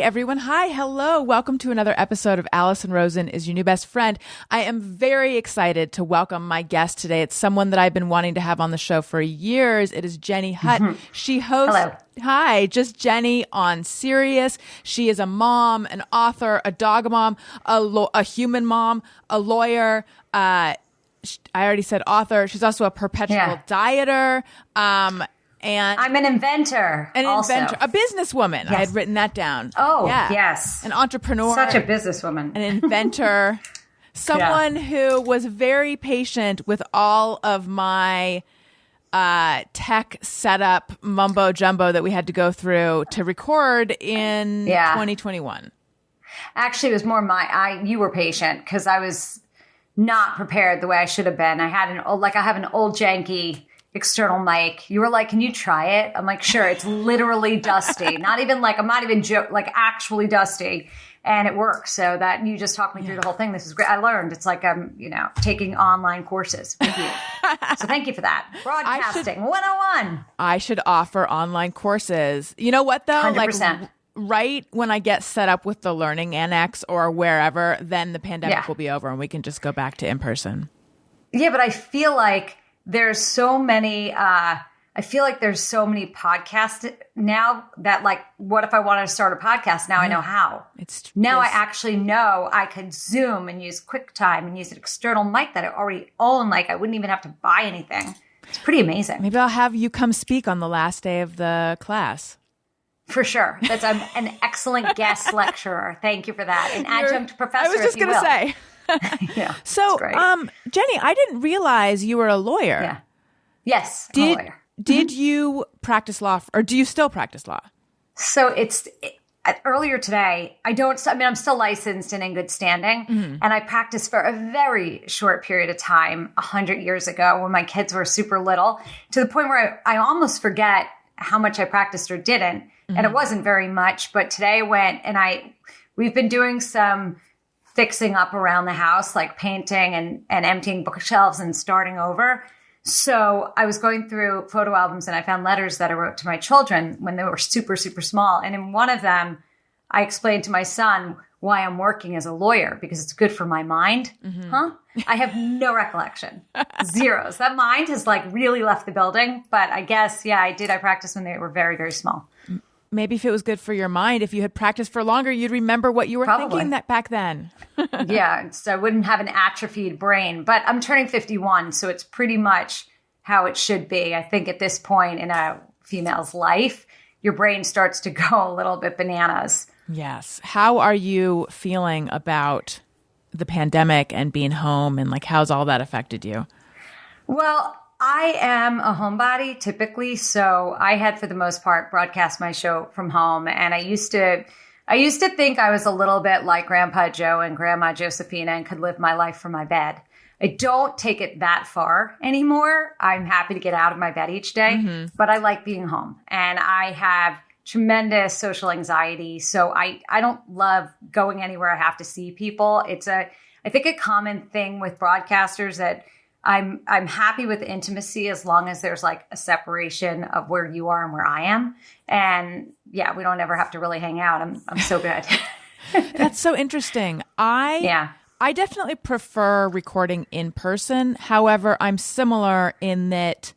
everyone. Hi. Hello. Welcome to another episode of Alison Rosen is Your New Best Friend. I am very excited to welcome my guest today. It's someone that I've been wanting to have on the show for years. It is Jenny Hutt. She hosts Hello. Hi, just Jenny on Sirius. She is a mom, an author, a dog mom, a human mom, a lawyer. I already said author. She's also a perpetual dieter. And I'm an inventor. A businesswoman. Yes. I had written that down. Oh, yes. An entrepreneur. Such a businesswoman. An inventor. Someone who was very patient with all of my tech setup mumbo jumbo that we had to go through to record in 2021. Actually, it was more you were patient because I was not prepared the way I should have been. I have an old janky external mic. You were like, can you try it? I'm like, sure. It's literally dusty. I'm not even actually dusty. And it works. So that you just talked me through the whole thing. This is great. I learned. It's like I'm, taking online courses with you. So thank you for that. Broadcasting 101. I should offer online courses. You know what though? 100%. Right when I get set up with the Learning Annex or wherever, then the pandemic will be over and we can just go back to in person. Yeah, but I feel like there's so many podcasts now that what if I wanted to start a podcast? Now I know how. I actually know I could Zoom and use QuickTime and use an external mic that I already own. I wouldn't even have to buy anything. It's pretty amazing. Maybe I'll have you come speak on the last day of the class. For sure. I'm an excellent guest lecturer. Thank you for that. An adjunct professor. I was just going to say. Yeah. So, Jenny, I didn't realize you were a lawyer. Yeah. Yes, I'm a lawyer. Did you practice law, or do you still practice law? So earlier today, I'm still licensed and in good standing. Mm-hmm. And I practiced for a very short period of time, 100 years ago when my kids were super little, to the point where I almost forget how much I practiced or didn't. Mm-hmm. And it wasn't very much. But today I went and we've been doing some fixing up around the house, like painting and emptying bookshelves and starting over. So I was going through photo albums and I found letters that I wrote to my children when they were super, super small. And in one of them, I explained to my son why I'm working as a lawyer, because it's good for my mind. Mm-hmm. Huh? I have no recollection. Zeros. That mind has really left the building. But I guess, I did. I practiced when they were very, very small. Maybe if it was good for your mind, if you had practiced for longer, you'd remember what you were thinking that back then. Yeah, so I wouldn't have an atrophied brain. But I'm turning 51, so it's pretty much how it should be. I think at this point in a female's life, your brain starts to go a little bit bananas. Yes. How are you feeling about the pandemic and being home, and how's all that affected you? Well, I am a homebody typically, so I had for the most part broadcast my show from home, and I used to think I was a little bit like Grandpa Joe and Grandma Josephina and could live my life from my bed. I don't take it that far anymore. I'm happy to get out of my bed each day, but I like being home, and I have tremendous social anxiety, so I don't love going anywhere I have to see people. It's I think a common thing with broadcasters that I'm happy with intimacy as long as there's a separation of where you are and where I am. And we don't ever have to really hang out. I'm so good. That's so interesting. I definitely prefer recording in person. However, I'm similar in that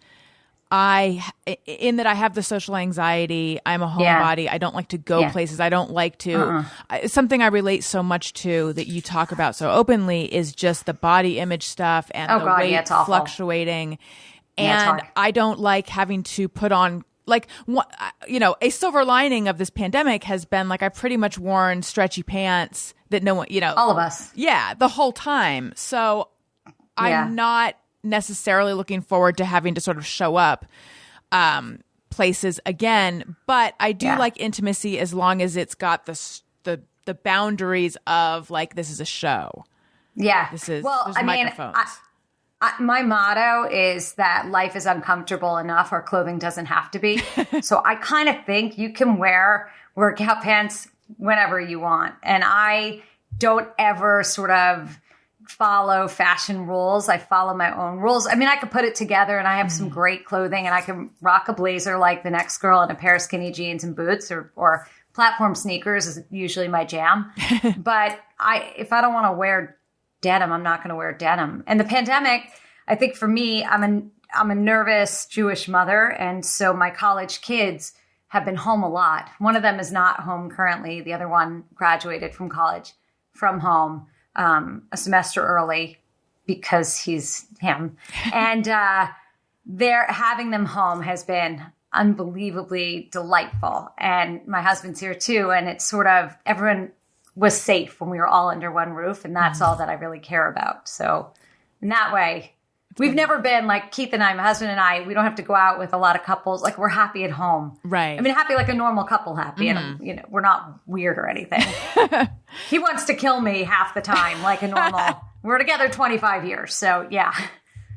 I have the social anxiety. I'm a homebody. I don't like to go places. I don't like to. Something I relate so much to that you talk about so openly is just the body image stuff and weight fluctuating. And I don't like having to put on a silver lining of this pandemic has been I've pretty much worn stretchy pants that no one, all of us. Yeah, the whole time. So I'm not necessarily looking forward to having to sort of show up places again, but I do like intimacy as long as it's got the boundaries of this is a show. Yeah, there's microphones. My motto is that life is uncomfortable enough, our clothing doesn't have to be. So I kind of think you can wear workout pants whenever you want, and I don't ever sort of follow fashion rules. I follow my own rules. I mean, I could put it together and I have some great clothing and I can rock a blazer like the next girl and a pair of skinny jeans and boots or platform sneakers is usually my jam. But if I don't want to wear denim, I'm not going to wear denim. And the pandemic, I think for me, I'm a nervous Jewish mother. And so my college kids have been home a lot. One of them is not home currently. The other one graduated from college from home a semester early because he's him. And having them home has been unbelievably delightful. And my husband's here too. And it's sort of, everyone was safe when we were all under one roof. And that's all that I really care about. So in that way, we've never been like Keith and I, my husband and I, we don't have to go out with a lot of couples. Like we're happy at home. Right. I mean, happy like a normal couple happy. And, we're not weird or anything. He wants to kill me half the time, like a normal, we're together 25 years. So yeah.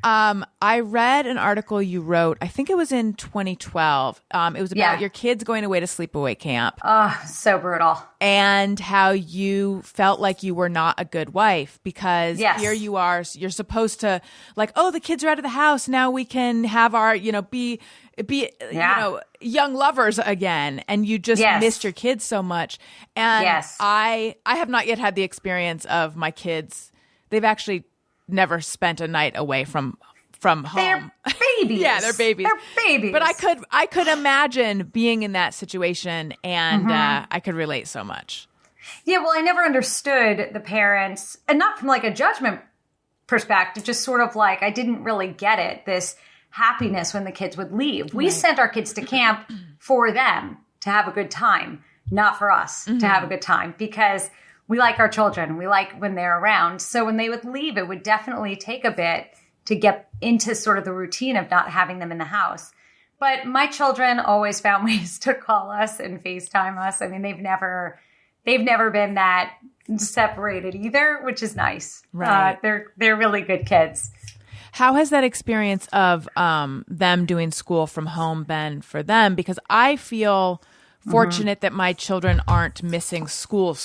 I read an article you wrote, I think it was in 2012. It was about your kids going away to sleepaway camp. Oh, so brutal. And how you felt like you were not a good wife because here you are, you're supposed to like, oh, the kids are out of the house. Now we can have our, be young lovers again. And you just missed your kids so much. And I have not yet had the experience of my kids. They've actually never spent a night away from home. They're babies. Yeah, they're babies. They're babies. But I could imagine being in that situation, and I could relate so much. Yeah, well, I never understood the parents, and not from like a judgment perspective, just sort of like I didn't really get it, this happiness when the kids would leave. We sent our kids to camp for them to have a good time, not for us to have a good time, because we like our children. We like when they're around. So when they would leave, it would definitely take a bit to get into sort of the routine of not having them in the house. But my children always found ways to call us and FaceTime us. I mean, they've never been that separated either, which is nice. Right. They're really good kids. How has that experience of them doing school from home been for them? Because I feel fortunate that my children aren't missing school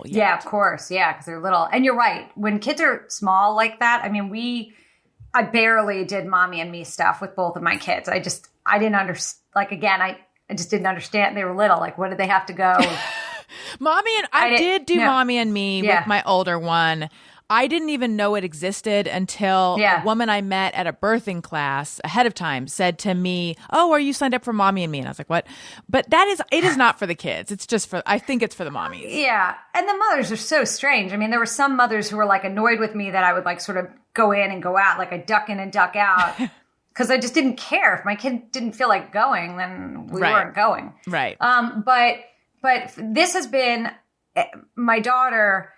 yet. Yeah, of course. Yeah, because they're little. And you're right. When kids are small like that, I mean, I barely did mommy and me stuff with both of my kids. I didn't understand. Like, again, I just didn't understand. They were little. Like, what did they have to go? I did do mommy and me with my older one. I didn't even know it existed until a woman I met at a birthing class ahead of time said to me, "Oh, are you signed up for mommy and me?" And I was like, "What?" But it is not for the kids. It's just I think it's for the mommies. Yeah. And the mothers are so strange. I mean, there were some mothers who were like annoyed with me that I would like sort of go in and go out, like I duck in and duck out. Because I just didn't care. If my kid didn't feel like going, then we weren't going. Right. But this has been, my daughter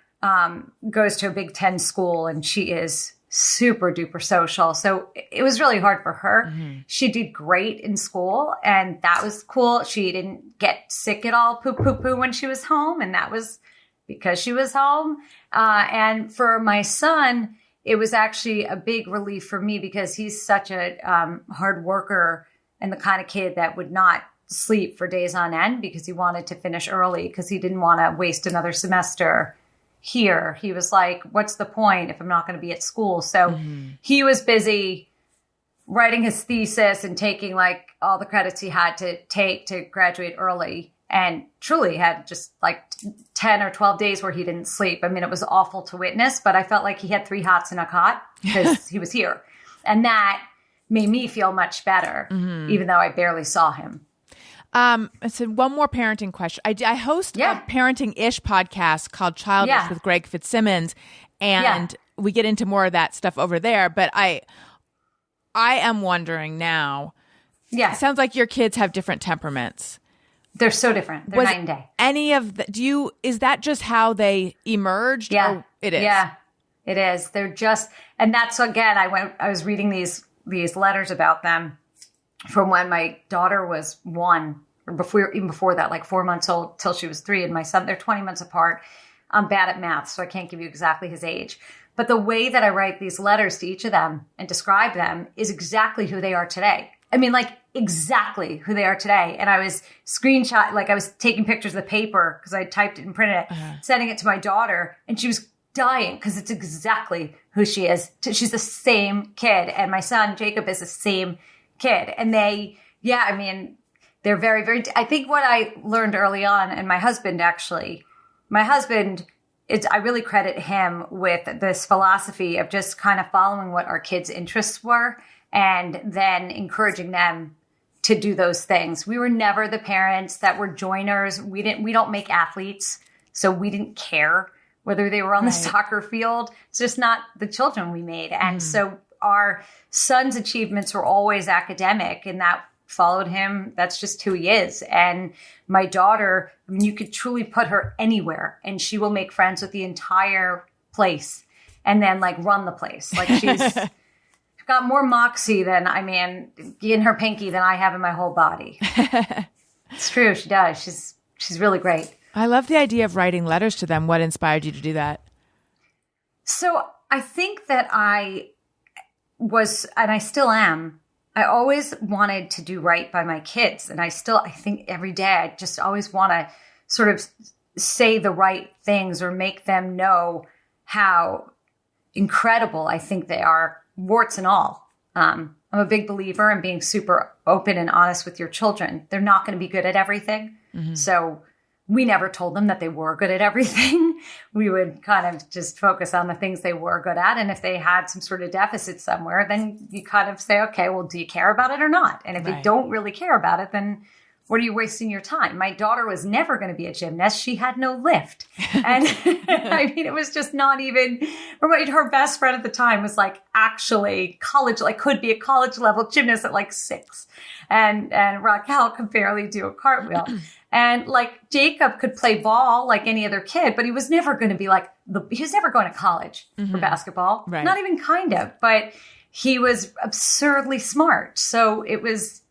goes to a Big Ten school and she is super duper social. So it was really hard for her. She did great in school and that was cool. She didn't get sick at all, poo when she was home. And that was because she was home. And for my son, it was actually a big relief for me because he's such a hard worker and the kind of kid that would not sleep for days on end because he wanted to finish early because he didn't want to waste another semester here. He was like, what's the point if I'm not going to be at school? So he was busy writing his thesis and taking like all the credits he had to take to graduate early, and truly had just like 10 or 12 days where he didn't sleep. I mean, it was awful to witness, but I felt like he had 3 hots in a cot because he was here. And that made me feel much better, even though I barely saw him. I said one more parenting question. I host a parenting-ish podcast called Childish with Greg Fitzsimmons, and we get into more of that stuff over there. But I am wondering now. Yeah, it sounds like your kids have different temperaments. They're so different. They're night and day. Any of the, is that just how they emerged? Yeah, or it is. Yeah, it is. They're just, and that's again. I was reading these letters about them from when my daughter was 1, or even before that, like 4 months old till she was 3, and my son, they're 20 months apart. I'm bad at math, so I can't give you exactly his age. But the way that I write these letters to each of them and describe them is exactly who they are today. I mean, like exactly who they are today. And I was I was taking pictures of the paper because I typed it and printed it, sending it to my daughter, and she was dying because it's exactly who she is. She's the same kid. And my son, Jacob, is the same kid. And they they're very, very, I think what I learned early on, and my husband, I really credit him with this philosophy of just kind of following what our kids' interests were and then encouraging them to do those things. We were never the parents that were joiners. We don't make athletes, so we didn't care whether they were on the soccer field. It's just not the children we made. And so our son's achievements were always academic, and that followed him. That's just who he is. And my daughter, I mean, you could truly put her anywhere and she will make friends with the entire place and then like run the place. Like she's got more moxie in her pinky than I have in my whole body. It's true. She does. She's really great. I love the idea of writing letters to them. What inspired you to do that? So I think that I was, and I still am, I always wanted to do right by my kids. And I think every day I just always want to sort of say the right things or make them know how incredible I think they are, warts and all. I'm a big believer in being super open and honest with your children. They're not going to be good at everything. Mm-hmm. So we never told them that they were good at everything. We would kind of just focus on the things they were good at. And if they had some sort of deficit somewhere, then you kind of say, okay, well, do you care about it or not? And if they don't really care about it, then what are you wasting your time? My daughter was never going to be a gymnast. She had no lift. And I mean, it was just not even, her best friend at the time was like actually college, like could be a college level gymnast at like 6. And Raquel could barely do a cartwheel. And like Jacob could play ball like any other kid, but he was never going to be like he was never going to college for basketball. Right. Not even kind of, but he was absurdly smart. So it was,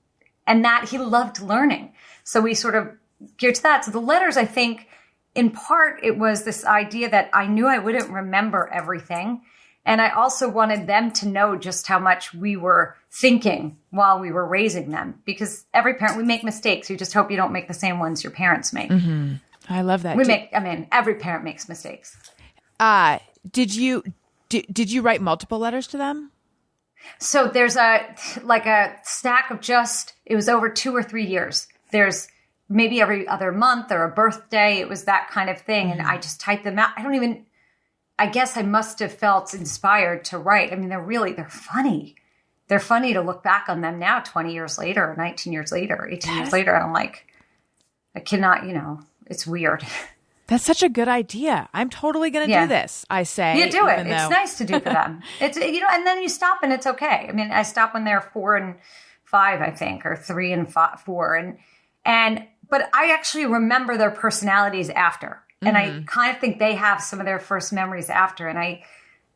and that he loved learning. So we sort of geared to that. So the letters, I think in part, it was this idea that I knew I wouldn't remember everything. And I also wanted them to know just how much we were thinking while we were raising them. Because every parent, we make mistakes. You just hope you don't make the same ones your parents make. Mm-hmm. I love that. Every parent makes mistakes. Did you write multiple letters to them? So there's a stack of it was over 2 or 3 years. There's maybe every other month or a birthday. It was that kind of thing. Mm-hmm. And I just typed them out. I guess I must have felt inspired to write. I mean, they're funny. They're funny to look back on them now, 20 years later, 19 years later, 18 years later. And I'm like, I cannot, it's weird. That's such a good idea. I'm totally going to do this, I say. You do it. It's nice to do for them. It's, and then you stop and it's okay. I mean, I stop when they're 4 and 5, I think, or 3 and 4. But I actually remember their personalities after. And I kind of think they have some of their first memories after. And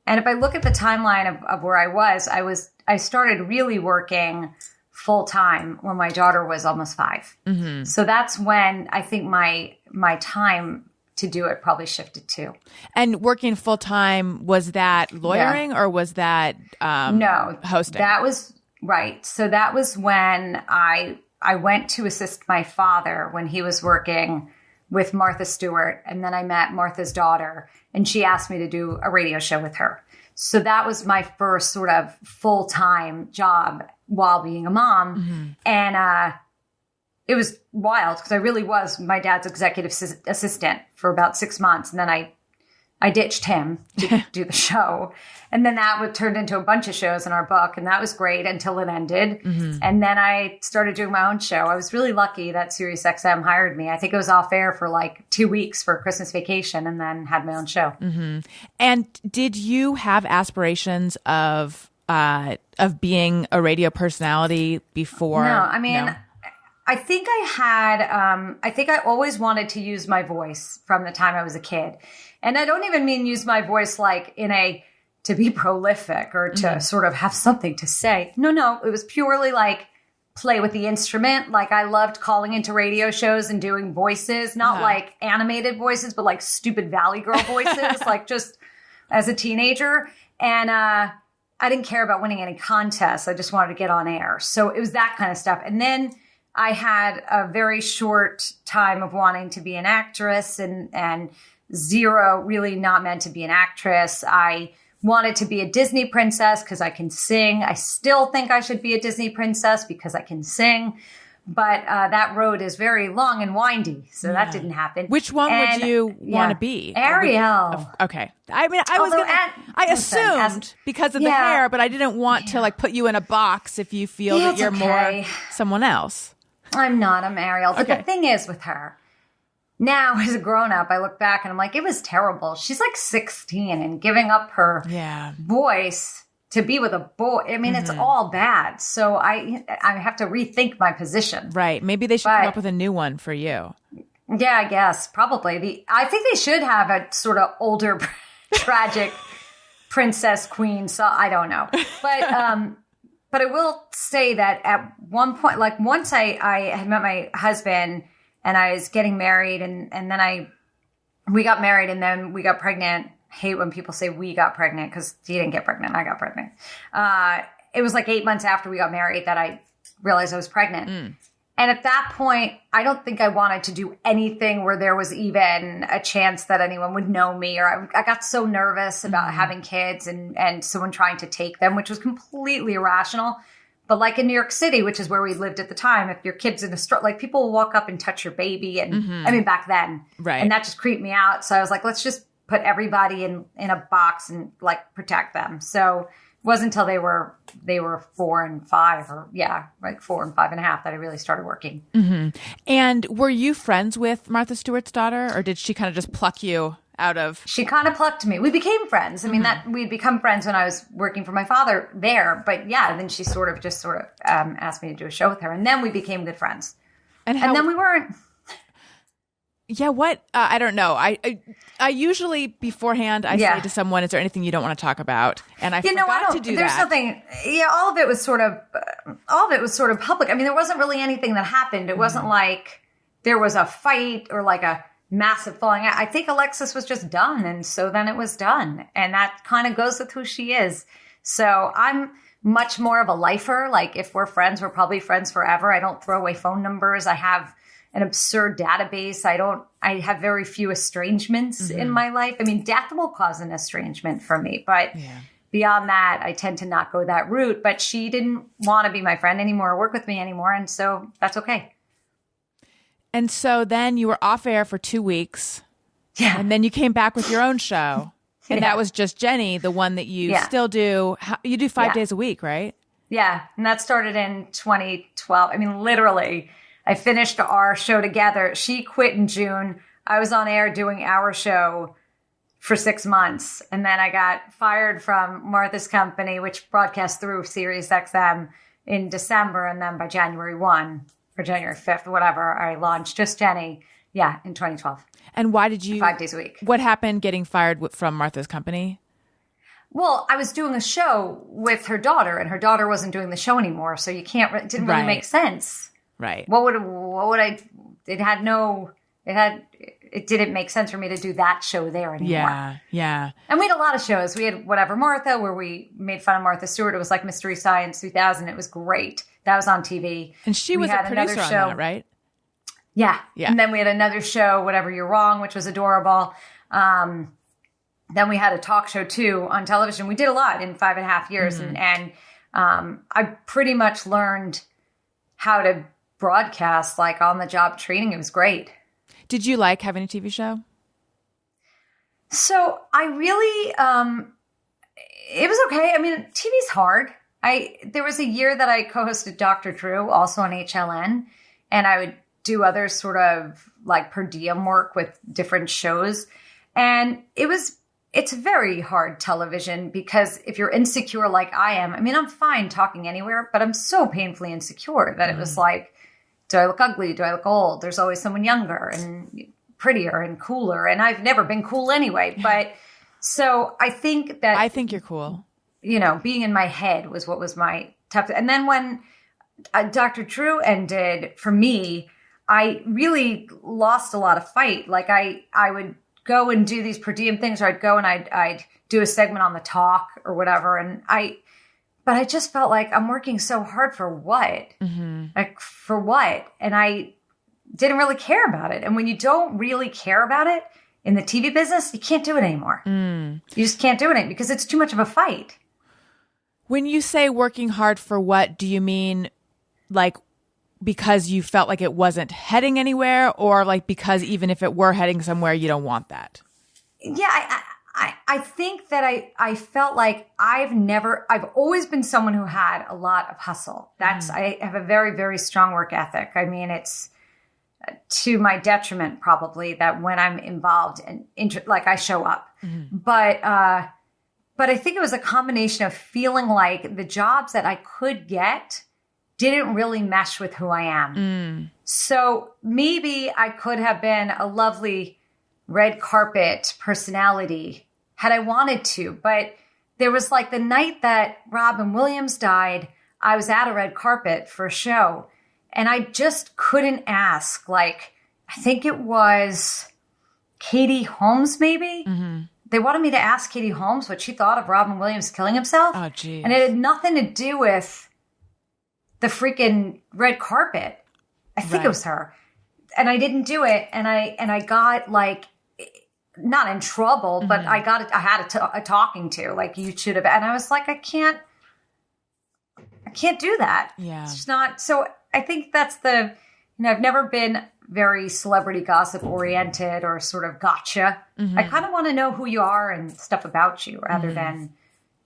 if I look at the timeline of where I started really working full time when my daughter was almost 5. Mm-hmm. So that's when I think my time to do it probably shifted too. And working full time, was that lawyering or was that no hosting? That was right. So that was when I went to assist my father when he was working with Martha Stewart. And then I met Martha's daughter and she asked me to do a radio show with her. So that was my first sort of full-time job while being a mom. Mm-hmm. And it was wild because I really was my dad's executive assistant for about 6 months. And then I ditched him to do the show. And then that turned into a bunch of shows in our book. And that was great until it ended. Mm-hmm. And then I started doing my own show. I was really lucky that Sirius XM hired me. I think it was off air for like 2 weeks for Christmas vacation and then had my own show. Mm-hmm. And did you have aspirations of being a radio personality before? No, I mean... No. I think I always wanted to use my voice from the time I was a kid. And I don't even mean use my voice like to be prolific or to sort of have something to say. No, it was purely like play with the instrument. Like I loved calling into radio shows and doing voices, not like animated voices, but like stupid Valley Girl voices, like just as a teenager. And I didn't care about winning any contests. I just wanted to get on air. So it was that kind of stuff. And then I had a very short time of wanting to be an actress and zero really not meant to be an actress. I wanted to be a Disney princess because I can sing. I still think I should be a Disney princess because I can sing. But that road is very long and windy, so that didn't happen. Which one would you want to be? Ariel. Okay. I mean, I assumed because of the hair, but I didn't want to like put you in a box if you feel that you're more someone else. I'm not. I'm Ariel. But the thing is with her, now as a grown-up, I look back and I'm like, it was terrible. She's like 16 and giving up her voice to be with a boy. I mean, it's all bad. So I have to rethink my position. Right. Maybe they should come up with a new one for you. Yeah, I guess. Probably. I think they should have a sort of older, tragic princess queen. So I don't know. But I will say that at one point, like once I had met my husband and I was getting married and then we got married and then we got pregnant. Hate when people say we got pregnant because he didn't get pregnant. I got pregnant. It was like 8 months after we got married that I realized I was pregnant. And at that point, I don't think I wanted to do anything where there was even a chance that anyone would know me. Or I got so nervous about having kids and someone trying to take them, which was completely irrational. But like in New York City, which is where we lived at the time, if your kid's in a stroller, like people will walk up and touch your baby. And I mean, back then. Right. And that just creeped me out. So I was like, let's just put everybody in a box and like protect them. So it wasn't until they were 4 and 5 or like 4 and 5.5 that I really started working. And were you friends with Martha Stewart's daughter, or did she kind of just pluck you out of? She kind of plucked me. We became friends. I mean, that we'd become friends when I was working for my father there. But then she sort of asked me to do a show with her, and then we became good friends. And then we weren't. Yeah, what? I don't know. I usually beforehand say to someone, "Is there anything you don't want to talk about?" And I forgot to do there's that. Something. Yeah, all of it was sort of public. I mean, there wasn't really anything that happened. It wasn't like there was a fight or like a massive falling out. I think Alexis was just done, and so then it was done, and that kind of goes with who she is. So I'm much more of a lifer. Like if we're friends, we're probably friends forever. I don't throw away phone numbers. I have an absurd database. I have very few estrangements in my life. I mean, death will cause an estrangement for me, but beyond that, I tend to not go that route. But she didn't want to be my friend anymore or work with me anymore. And so that's okay. And so then you were off air for 2 weeks. Yeah. And then you came back with your own show. And that was Just Jenny, the one that you still do. You do 5 days a week, right? Yeah. And that started in 2012. I mean, literally, I finished our show together. She quit in June. I was on air doing our show for 6 months. And then I got fired from Martha's company, which broadcast through Sirius XM in December. And then by January 1 or January 5th, whatever, I launched Just Jenny. Yeah, in 2012. And why did you? 5 days a week. What happened getting fired from Martha's company? Well, I was doing a show with her daughter, and her daughter wasn't doing the show anymore. So it didn't really make sense. Right. What would I? It didn't make sense for me to do that show there anymore. Yeah. And we had a lot of shows. We had Whatever Martha, where we made fun of Martha Stewart. It was like Mystery Science 3000. It was great. That was on TV. And she was a producer on that, right? Yeah. And then we had another show, Whatever You're Wrong, which was adorable. Then we had a talk show too on television. We did a lot in 5.5 years. And I pretty much learned how to broadcast like on the job training. It was great. Did you like having a TV show? So I really, it was okay. I mean, TV's hard. There was a year that I co-hosted Dr. Drew, also on HLN, and I would do other sort of like per diem work with different shows. And it's very hard television because if you're insecure like I am, I mean, I'm fine talking anywhere, but I'm so painfully insecure that it was like, do I look ugly? Do I look old? There's always someone younger and prettier and cooler. And I've never been cool anyway. But so I think you're cool. Being in my head was what was my tough. And then when Dr. Drew ended for me, I really lost a lot of fight. Like I would go and do these per diem things, or I'd go and I'd do a segment on the talk or whatever. But I just felt like I'm working so hard for what? Like for what? And I didn't really care about it. And when you don't really care about it in the TV business, you can't do it anymore. You just can't do it because it's too much of a fight. When you say working hard for what, do you mean like because you felt like it wasn't heading anywhere, or like because even if it were heading somewhere, you don't want that? Yeah, I think that I felt like I've always been someone who had a lot of hustle. I have a very, very strong work ethic. I mean, it's to my detriment probably that when I'm involved and like I show up, but I think it was a combination of feeling like the jobs that I could get didn't really mesh with who I am. So maybe I could have been a lovely red carpet personality had I wanted to. But there was like the night that Robin Williams died, I was at a red carpet for a show and I just couldn't ask. Like, I think it was Katie Holmes, maybe. They wanted me to ask Katie Holmes what she thought of Robin Williams killing himself. Oh, geez. And it had nothing to do with the freaking red carpet. I think it was her. And I didn't do it. And I got like, not in trouble, but I had a talking to, like, you should have. And I was like, I can't do that. Yeah. It's just not. So I think that's I've never been very celebrity gossip oriented or sort of gotcha. I kind of want to know who you are and stuff about you rather than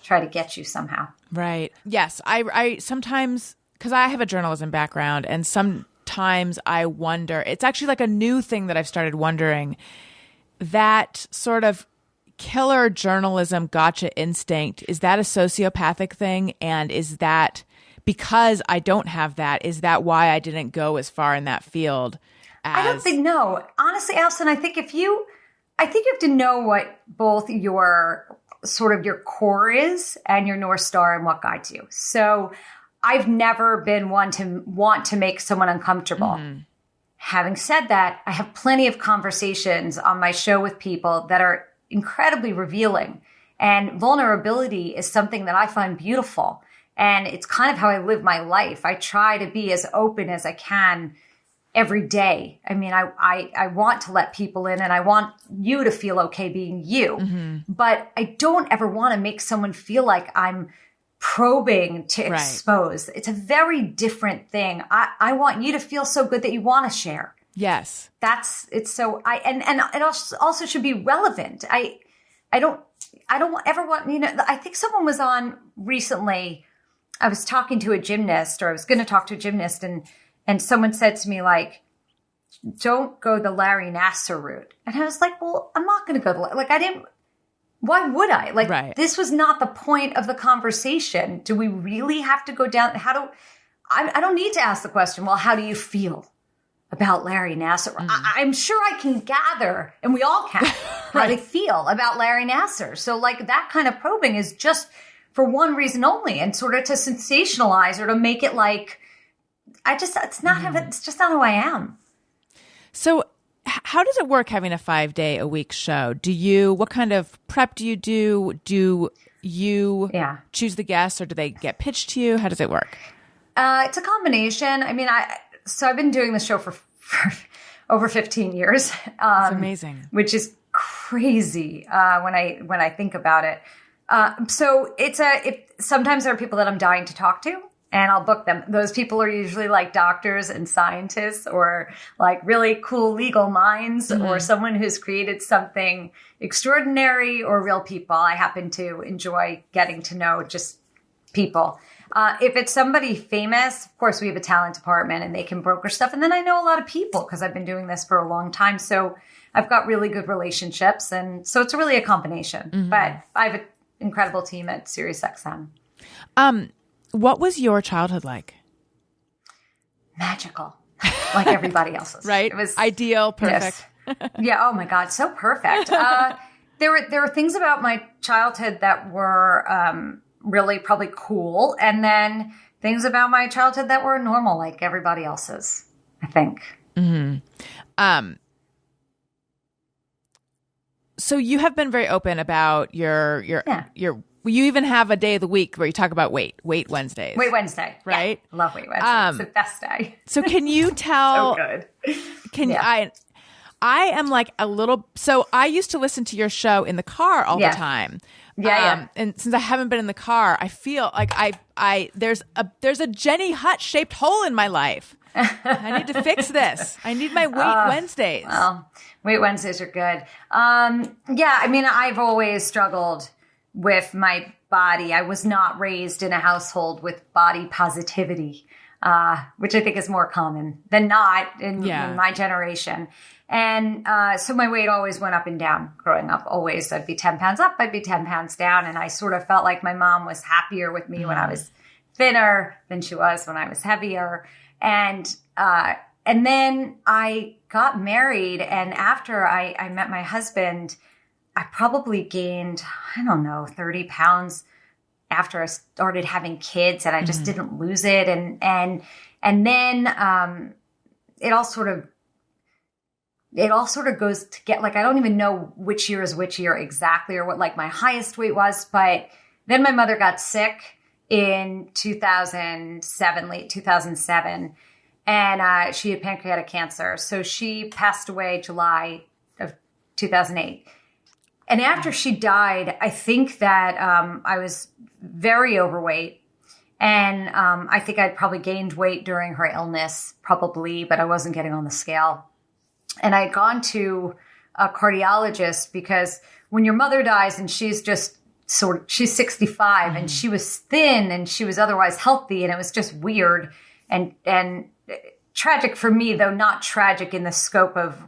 try to get you somehow. Right. Yes. I sometimes, because I have a journalism background, and sometimes I wonder, it's actually like a new thing that I've started wondering, that sort of killer journalism gotcha instinct, is that a sociopathic thing? And is that because I don't have that, is that why I didn't go as far in that field? I don't think, no. Honestly, Alison, I think you have to know what both your sort of your core is and your North Star and what guides you. So I've never been one to want to make someone uncomfortable. Having said that, I have plenty of conversations on my show with people that are incredibly revealing. And vulnerability is something that I find beautiful. And it's kind of how I live my life. I try to be as open as I can every day. I mean, I want to let people in and I want you to feel okay being you. But I don't ever want to make someone feel like I'm probing to expose. It's a very different thing. I want you to feel so good that you want to share. Yes. And it also should be relevant. I don't ever want, I think someone was on recently, I was talking to a gymnast, or I was going to talk to a gymnast, and someone said to me, like, don't go the Larry Nassar route. And I was like, well, I'm not going to go why would I? Like, This was not the point of the conversation. Do we really have to go down? I don't need to ask the question, well, how do you feel about Larry Nassar? I'm sure I can gather, and we all can, how they feel about Larry Nassar. So like that kind of probing is just for one reason only, and sort of to sensationalize or to make it like, it's just not who I am. So how does it work having a 5-day-a-week show? What kind of prep do you do? Do you choose the guests, or do they get pitched to you? How does it work? It's a combination. I mean, I've been doing the show for over 15 years. That's amazing. Which is crazy when I think about it. So sometimes there are people that I'm dying to talk to, and I'll book them. Those people are usually like doctors and scientists, or like really cool legal minds, or someone who's created something extraordinary, or real people. I happen to enjoy getting to know just people. If it's somebody famous, of course, we have a talent department and they can broker stuff. And then I know a lot of people because I've been doing this for a long time. So I've got really good relationships. And so it's really a combination. But I have an incredible team at Sirius XM. What was your childhood like? Magical, like everybody else's. Right? It was ideal, perfect. Yeah. Oh my God, so perfect. There were things about my childhood that were really probably cool, and then things about my childhood that were normal, like everybody else's, I think. So you have been very open about your you even have a day of the week where you talk about Wait Wednesdays. Wait Wednesday. Right? Yeah, love Wait Wednesday. It's the best day. So can you tell... So good. I am like a little... So I used to listen to your show in the car all the time. And since I haven't been in the car, I feel like there's a Jenny Hutt shaped hole in my life. I need to fix this. I need my Weight Wednesdays. Well, Weight Wednesdays are good. Yeah, I mean, I've always struggled with my body. I was not raised in a household with body positivity, which I think is more common than not in my generation. And so my weight always went up and down growing up. Always. I'd be 10 pounds up, I'd be 10 pounds down. And I sort of felt like my mom was happier with me when I was thinner than she was when I was heavier. And then I got married. And after I met my husband, I probably gained, 30 pounds after I started having kids, and I just didn't lose it. And then it all sort of goes to get like, I don't even know which year is which year exactly or what like my highest weight was. But then my mother got sick in 2007, late 2007, and she had pancreatic cancer. So she passed away July of 2008. And after she died, I think that I was very overweight. And I think I'd probably gained weight during her illness, probably, but I wasn't getting on the scale. And I had gone to a cardiologist because when your mother dies and she's just she's 65 and she was thin and she was otherwise healthy, and it was just weird and tragic for me, though not tragic in the scope of,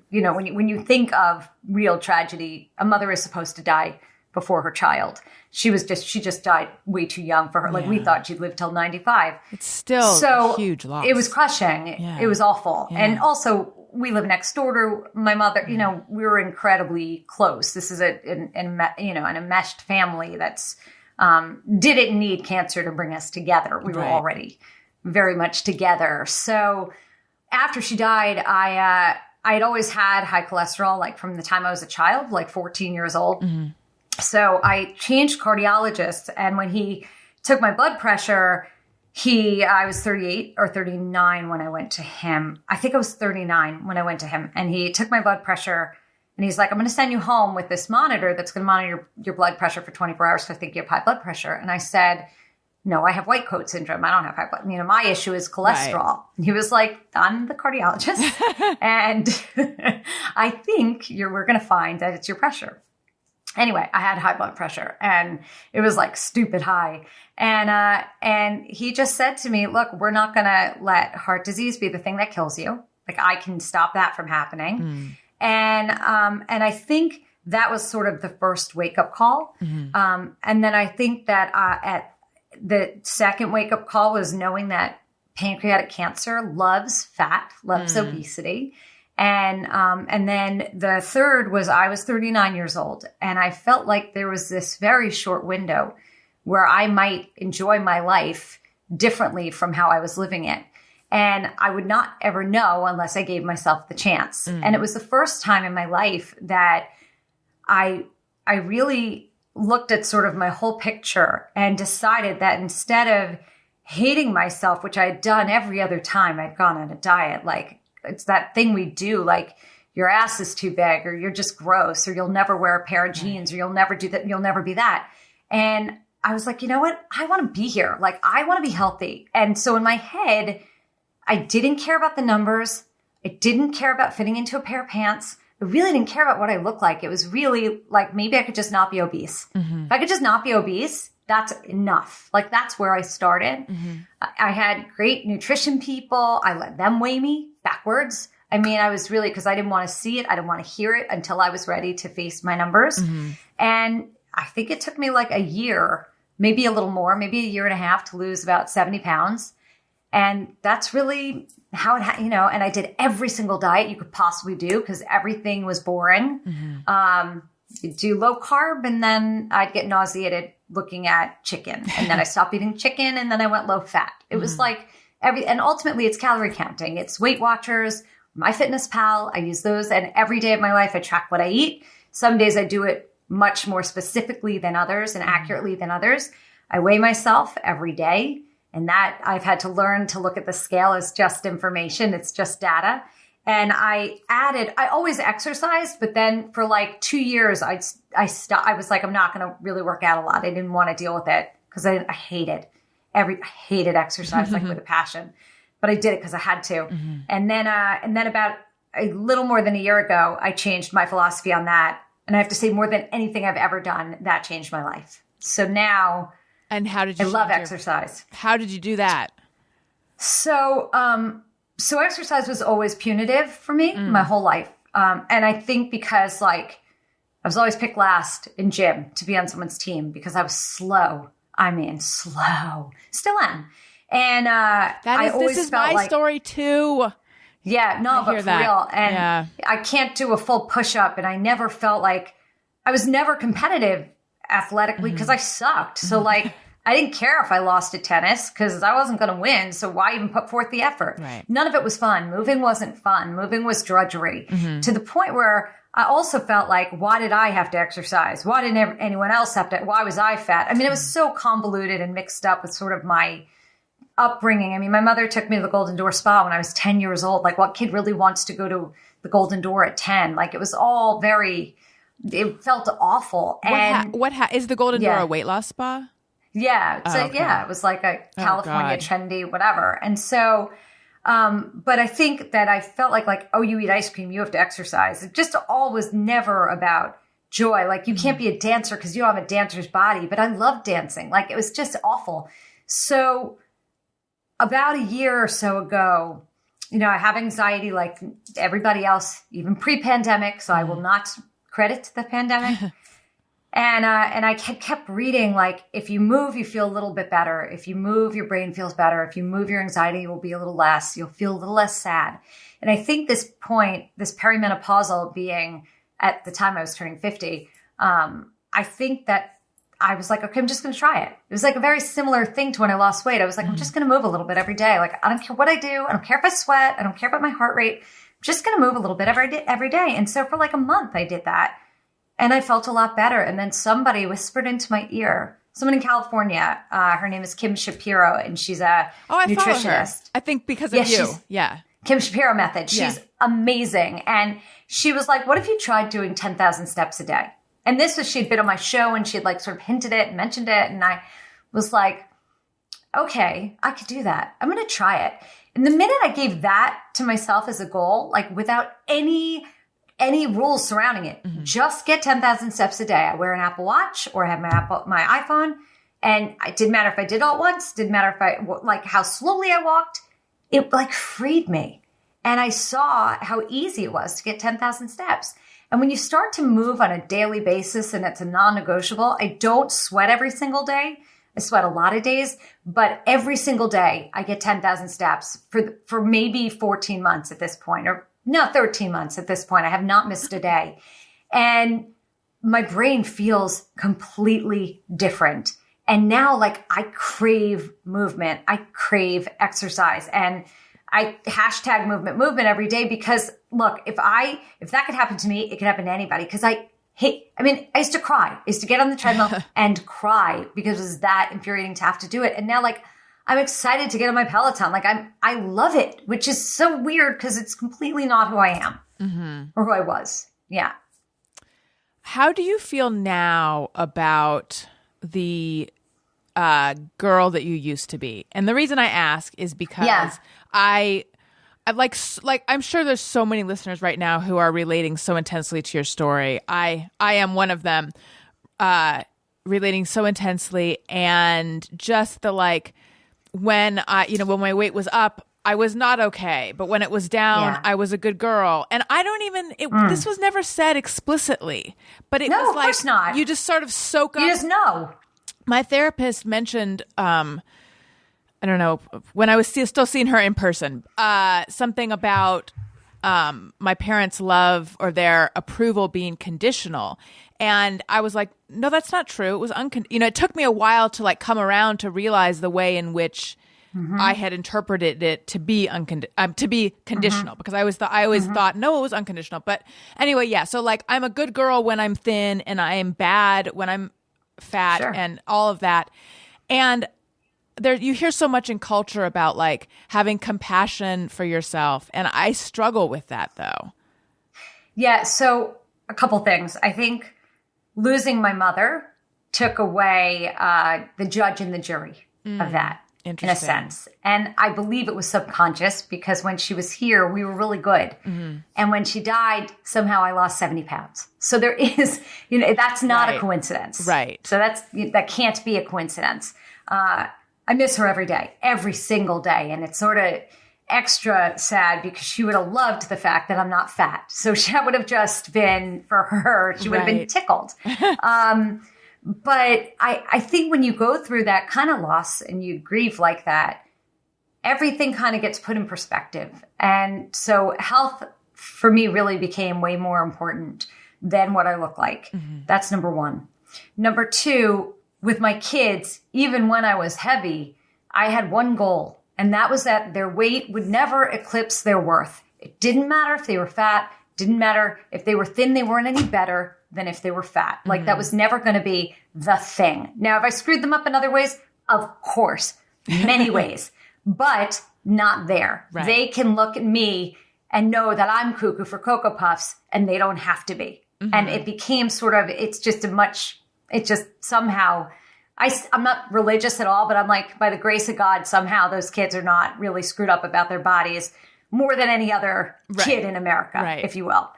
when you think of real tragedy, a mother is supposed to die before her child. She just died way too young for her. Like we thought she'd live till 95. It's still a huge loss. It was crushing. Yeah. It was awful. Yeah. And also we live next door to my mother. We were incredibly close. This is an enmeshed family that's didn't need cancer to bring us together. We were already very much together. So after she died, I had always had high cholesterol, like from the time I was a child, like 14 years old. Mm-hmm. So I changed cardiologists, and when he took my blood pressure, I was 38 or 39 when I went to him. I think I was 39 when I went to him, and he took my blood pressure, and he's like, I'm going to send you home with this monitor that's going to monitor your blood pressure for 24 hours because I think you have high blood pressure. And I said, no, I have white coat syndrome. I don't have high blood. My issue is cholesterol. Right. And he was like, I'm the cardiologist, and I think we're going to find that it's your pressure. Anyway, I had high blood pressure, and it was like stupid high. And he just said to me, look, we're not going to let heart disease be the thing that kills you. Like, I can stop that from happening. And I think that was sort of the first wake up call. And then I think that at the second wake up call was knowing that pancreatic cancer loves fat, loves obesity. And then the third was I was 39 years old, and I felt like there was this very short window where I might enjoy my life differently from how I was living it. And I would not ever know unless I gave myself the chance. And it was the first time in my life that I really looked at sort of my whole picture and decided that instead of hating myself, which I had done every other time I'd gone on a diet, like, it's that thing we do, like your ass is too big, or you're just gross, or you'll never wear a pair of jeans, or you'll never do that. You'll never be that. And I was like, you know what? I want to be here. Like, I want to be healthy. And so in my head, I didn't care about the numbers. I didn't care about fitting into a pair of pants. I really didn't care about what I looked like. It was really like, maybe I could just not be obese. If I could just not be obese, that's enough. Like, that's where I started. I had great nutrition people. I let them weigh me backwards. I mean, I was really, because I didn't want to see it. I didn't want to hear it until I was ready to face my numbers. And I think it took me like a year, maybe a little more, maybe a year and a half to lose about 70 pounds. And that's really how it, and I did every single diet you could possibly do because everything was boring. You'd do low carb, and then I'd get nauseated looking at chicken. And then I stopped eating chicken, and then I went low fat. It was like and ultimately it's calorie counting. It's Weight Watchers, MyFitnessPal. I use those. And every day of my life, I track what I eat. Some days I do it much more specifically than others and accurately than others. I weigh myself every day. And that I've had to learn to look at the scale as just information. It's just data. And I always exercised, but then for like 2 years, I stopped. I was like, I'm not going to really work out a lot. I didn't want to deal with it because I hated exercise like with a passion. but I did it because I had to. Mm-hmm. And then about a little more than a year ago, I changed my philosophy on that. And I have to say, more than anything I've ever done, that changed my life. So now, and how did you? I love exercise. How did you do that? So exercise was always punitive for me my whole life. And I think because like I was always picked last in gym to be on someone's team because I was slow. I mean, slow. Still am. And this is my story too. Yeah, no, but for real. And I can't do a full push-up, and I never felt like I was never competitive athletically because I sucked. So like I didn't care if I lost at tennis because I wasn't going to win. So why even put forth the effort? Right. None of it was fun. Moving wasn't fun. Moving was drudgery to the point where I also felt like, why did I have to exercise? Why didn't anyone else have to? Why was I fat? I mean, it was so convoluted and mixed up with sort of my upbringing. I mean, my mother took me to the Golden Door Spa when I was 10 years old. Like, what kid really wants to go to the Golden Door at 10? Like, it was all it felt awful. Is the Golden Door a weight loss spa? Yeah. So, it was like a California trendy, whatever. And so, but I think that I felt like, oh, you eat ice cream, you have to exercise. It just all was never about joy. Like, you can't be a dancer because you don't have a dancer's body, but I love dancing. Like, it was just awful. So about a year or so ago, I have anxiety like everybody else, even pre-pandemic. So I will not credit the pandemic. And I kept reading, like, if you move, you feel a little bit better. If you move, your brain feels better. If you move, your anxiety will be a little less. You'll feel a little less sad. And I think this perimenopausal being at the time I was turning 50, I think that I was like, okay, I'm just going to try it. It was like a very similar thing to when I lost weight. I was like, I'm just going to move a little bit every day. Like, I don't care what I do. I don't care if I sweat. I don't care about my heart rate. I'm just going to move a little bit every day. And so for like a month, I did that. And I felt a lot better. And then somebody whispered into my ear, someone in California, her name is Kim Shapiro, and she's a nutritionist. Follow her. I think because of you. Yeah. Kim Shapiro method. She's amazing. And she was like, what if you tried doing 10,000 steps a day? And she'd been on my show and she'd like sort of hinted it and mentioned it. And I was like, okay, I could do that. I'm going to try it. And the minute I gave that to myself as a goal, like without any rules surrounding it, just get 10,000 steps a day. I wear an Apple Watch or I have my iPhone. And it didn't matter if I did it all at once. Didn't matter if like how slowly I walked. It like freed me. And I saw how easy it was to get 10,000 steps. And when you start to move on a daily basis and it's a non-negotiable, I don't sweat every single day. I sweat a lot of days, but every single day I get 10,000 steps for maybe 14 months at this point, or no, 13 months at this point. I have not missed a day. And my brain feels completely different. And now like I crave movement. I crave exercise. And I hashtag movement every day because look, if that could happen to me, it could happen to anybody. Cause I used to cry. I used to get on the treadmill and cry because it was that infuriating to have to do it. And now like I'm excited to get on my Peloton. Like I love it, which is so weird because it's completely not who I am or who I was. Yeah. How do you feel now about the girl that you used to be? And the reason I ask is because I like I'm sure there's so many listeners right now who are relating so intensely to your story. I am one of them, relating so intensely, and just the like when when my weight was up, I was not okay, but when it was down, I was a good girl. And I don't even this was never said explicitly, but it was like, of course not. You just sort of soak up. You just know. My therapist mentioned, I don't know, when I was still seeing her in person, something about my parents' love or their approval being conditional. And I was like, no, that's not true. It was it took me a while to like come around to realize the way in which I had interpreted it to be conditional, because I always thought, no, it was unconditional. But anyway, yeah. So like, I'm a good girl when I'm thin, and I am bad when I'm fat, and all of that. And there, you hear so much in culture about like having compassion for yourself. And I struggle with that though. Yeah. So a couple things. I think losing my mother took away the judge and the jury of that. in a sense. And I believe it was subconscious because when she was here, we were really good. Mm-hmm. And when she died, somehow I lost 70 pounds. So there is, that's not a coincidence. Right. So that can't be a coincidence. I miss her every single day. And it's sort of extra sad because she would have loved the fact that I'm not fat. So that would have just been for her. She would have been tickled. But I think when you go through that kind of loss and you grieve like that, everything kind of gets put in perspective. And so health for me really became way more important than what I look like. Mm-hmm. That's number one. Number two, with my kids, even when I was heavy, I had one goal. And that was that their weight would never eclipse their worth. It didn't matter if they were fat. Didn't matter if they were thin. They weren't any better than if they were fat. Like that was never going to be the thing. Now, have I screwed them up in other ways? Of course, many ways, but not there. Right. They can look at me and know that I'm cuckoo for Cocoa Puffs and they don't have to be. Mm-hmm. And it became somehow, I'm not religious at all, but I'm like, by the grace of God, somehow those kids are not really screwed up about their bodies more than any other kid in America, if you will.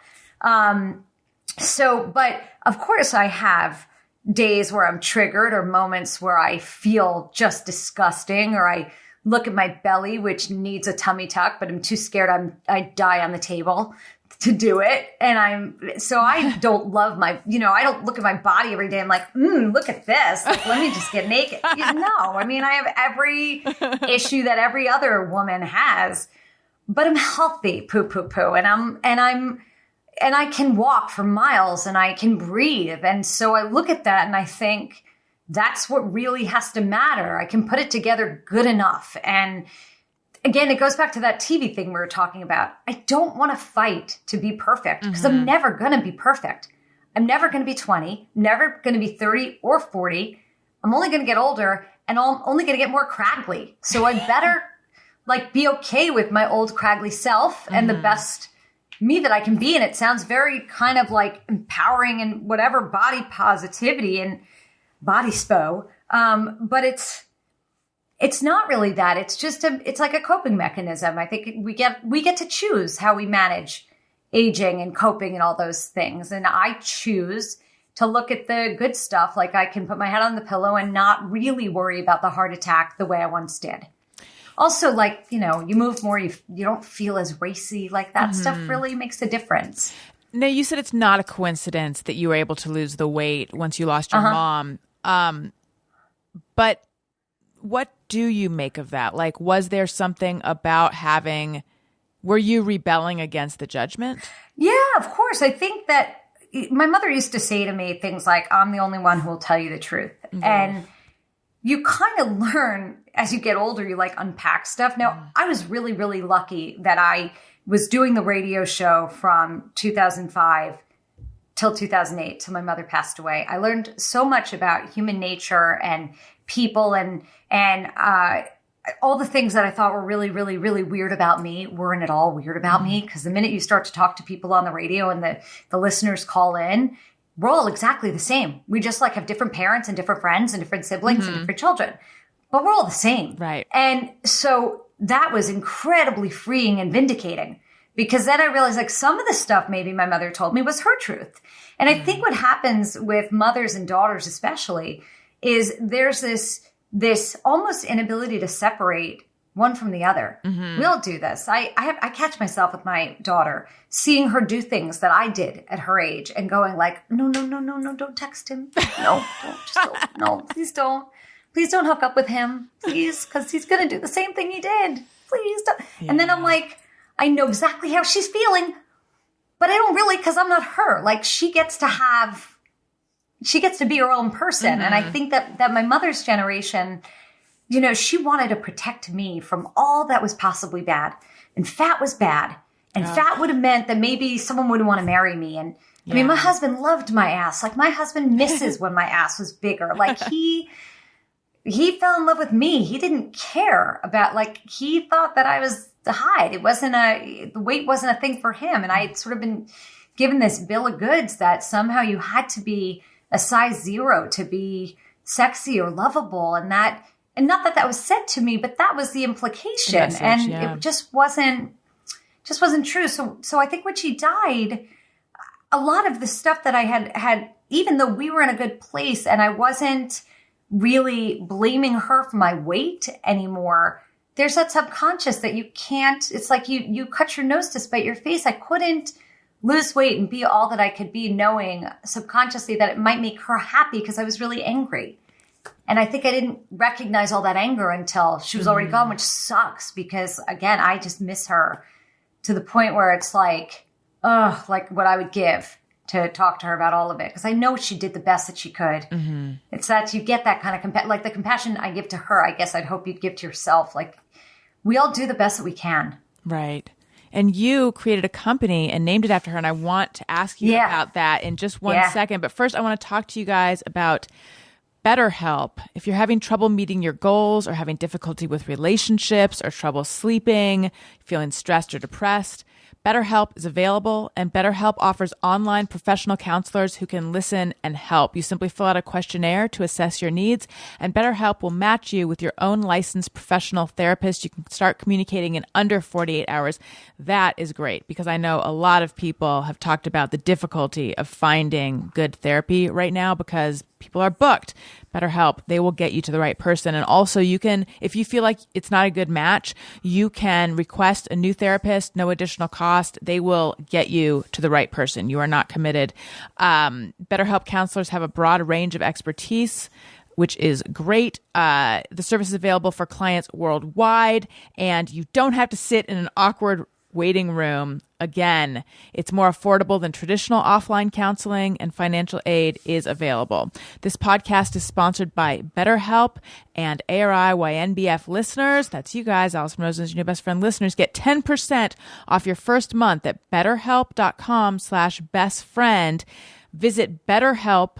But of course I have days where I'm triggered or moments where I feel just disgusting or I look at my belly, which needs a tummy tuck, but I'm too scared I die on the table to do it. And I don't love I don't look at my body every day. I'm like, look at this. Like, let me just get naked. No, I mean, I have every issue that every other woman has, but I'm healthy, and I can walk for miles and I can breathe. And so I look at that and I think that's what really has to matter. I can put it together good enough. And again, it goes back to that TV thing we were talking about. I don't want to fight to be perfect because I'm never going to be perfect. I'm never going to be 20, never going to be 30 or 40. I'm only going to get older and I'm only going to get more craggly. So I better be okay with my old craggly self and the best me that I can be. And it sounds very kind of like empowering and whatever, body positivity and body spo. But it's not really that. It's just it's like a coping mechanism. I think we get to choose how we manage aging and coping and all those things. And I choose to look at the good stuff. Like I can put my head on the pillow and not really worry about the heart attack the way I once did. Also, you move more, you don't feel as racy. Like that stuff really makes a difference. Now, you said it's not a coincidence that you were able to lose the weight once you lost your mom. But what do you make of that? Like, was there something about were you rebelling against the judgment? Yeah, of course. I think that my mother used to say to me things like, I'm the only one who will tell you the truth. Mm-hmm. And you kind of learn as you get older, you unpack stuff. Now, I was really, really lucky that I was doing the radio show from 2005 till 2008, till my mother passed away. I learned so much about human nature and people and all the things that I thought were really, really, really weird about me weren't at all weird about me. Because the minute you start to talk to people on the radio and the listeners call in, we're all exactly the same. We just have different parents and different friends and different siblings and different children, but we're all the same. Right. And so that was incredibly freeing and vindicating because then I realized some of the stuff maybe my mother told me was her truth. And I think what happens with mothers and daughters especially is there's this almost inability to separate one from the other. Mm-hmm. We all do this. I catch myself with my daughter, seeing her do things that I did at her age and going no, don't text him. No, please don't. Please don't hook up with him, please, because he's going to do the same thing he did. Please don't. Yeah. And then I'm I know exactly how she's feeling, but I don't really, because I'm not her. She gets to be her own person. Mm-hmm. And I think that my mother's generation, she wanted to protect me from all that was possibly bad. And fat was bad. And fat would have meant that maybe someone wouldn't want to marry me. And I mean, my husband loved my ass. My husband misses when my ass was bigger. He fell in love with me. He didn't care about, he thought that I was the height. The weight wasn't a thing for him. And I had sort of been given this bill of goods that somehow you had to be a size 0 to be sexy or lovable. And that and not that was said to me, but that was the implication. Message, and yeah. it just wasn't true. So I think when she died, a lot of the stuff that I had, even though we were in a good place and I wasn't really blaming her for my weight anymore, there's that subconscious that you can't, it's like you cut your nose to spite your face. I couldn't lose weight and be all that I could be, knowing subconsciously that it might make her happy because I was really angry. And I think I didn't recognize all that anger until she was already gone, which sucks because, again, I just miss her to the point where it's like, like what I would give to talk to her about all of it. Because I know she did the best that she could. Mm-hmm. It's that you get that kind of, like the compassion I give to her, I guess I'd hope you'd give to yourself. Like, we all do the best that we can. Right. And you created a company and named it after her. And I want to ask you about that in just one second. But first, I want to talk to you guys about BetterHelp. If you're having trouble meeting your goals or having difficulty with relationships or trouble sleeping, feeling stressed or depressed, BetterHelp is available, and BetterHelp offers online professional counselors who can listen and help. You simply fill out a questionnaire to assess your needs, and BetterHelp will match you with your own licensed professional therapist. You can start communicating in under 48 hours. That is great because I know a lot of people have talked about the difficulty of finding good therapy right now because people are booked. BetterHelp, they will get you to the right person. And also you can, if you feel like it's not a good match, you can request a new therapist, no additional cost. They will get you to the right person. You are not committed. BetterHelp counselors have a broad range of expertise, which is great. The service is available for clients worldwide, and you don't have to sit in an awkward waiting room. Again, it's more affordable than traditional offline counseling, and financial aid is available. This podcast is sponsored by BetterHelp, and ariynbf listeners, that's you guys, Alison Rosen, your best friend listeners, get 10% off your first month at betterhelp.com/bestfriend. Visit BetterHelp.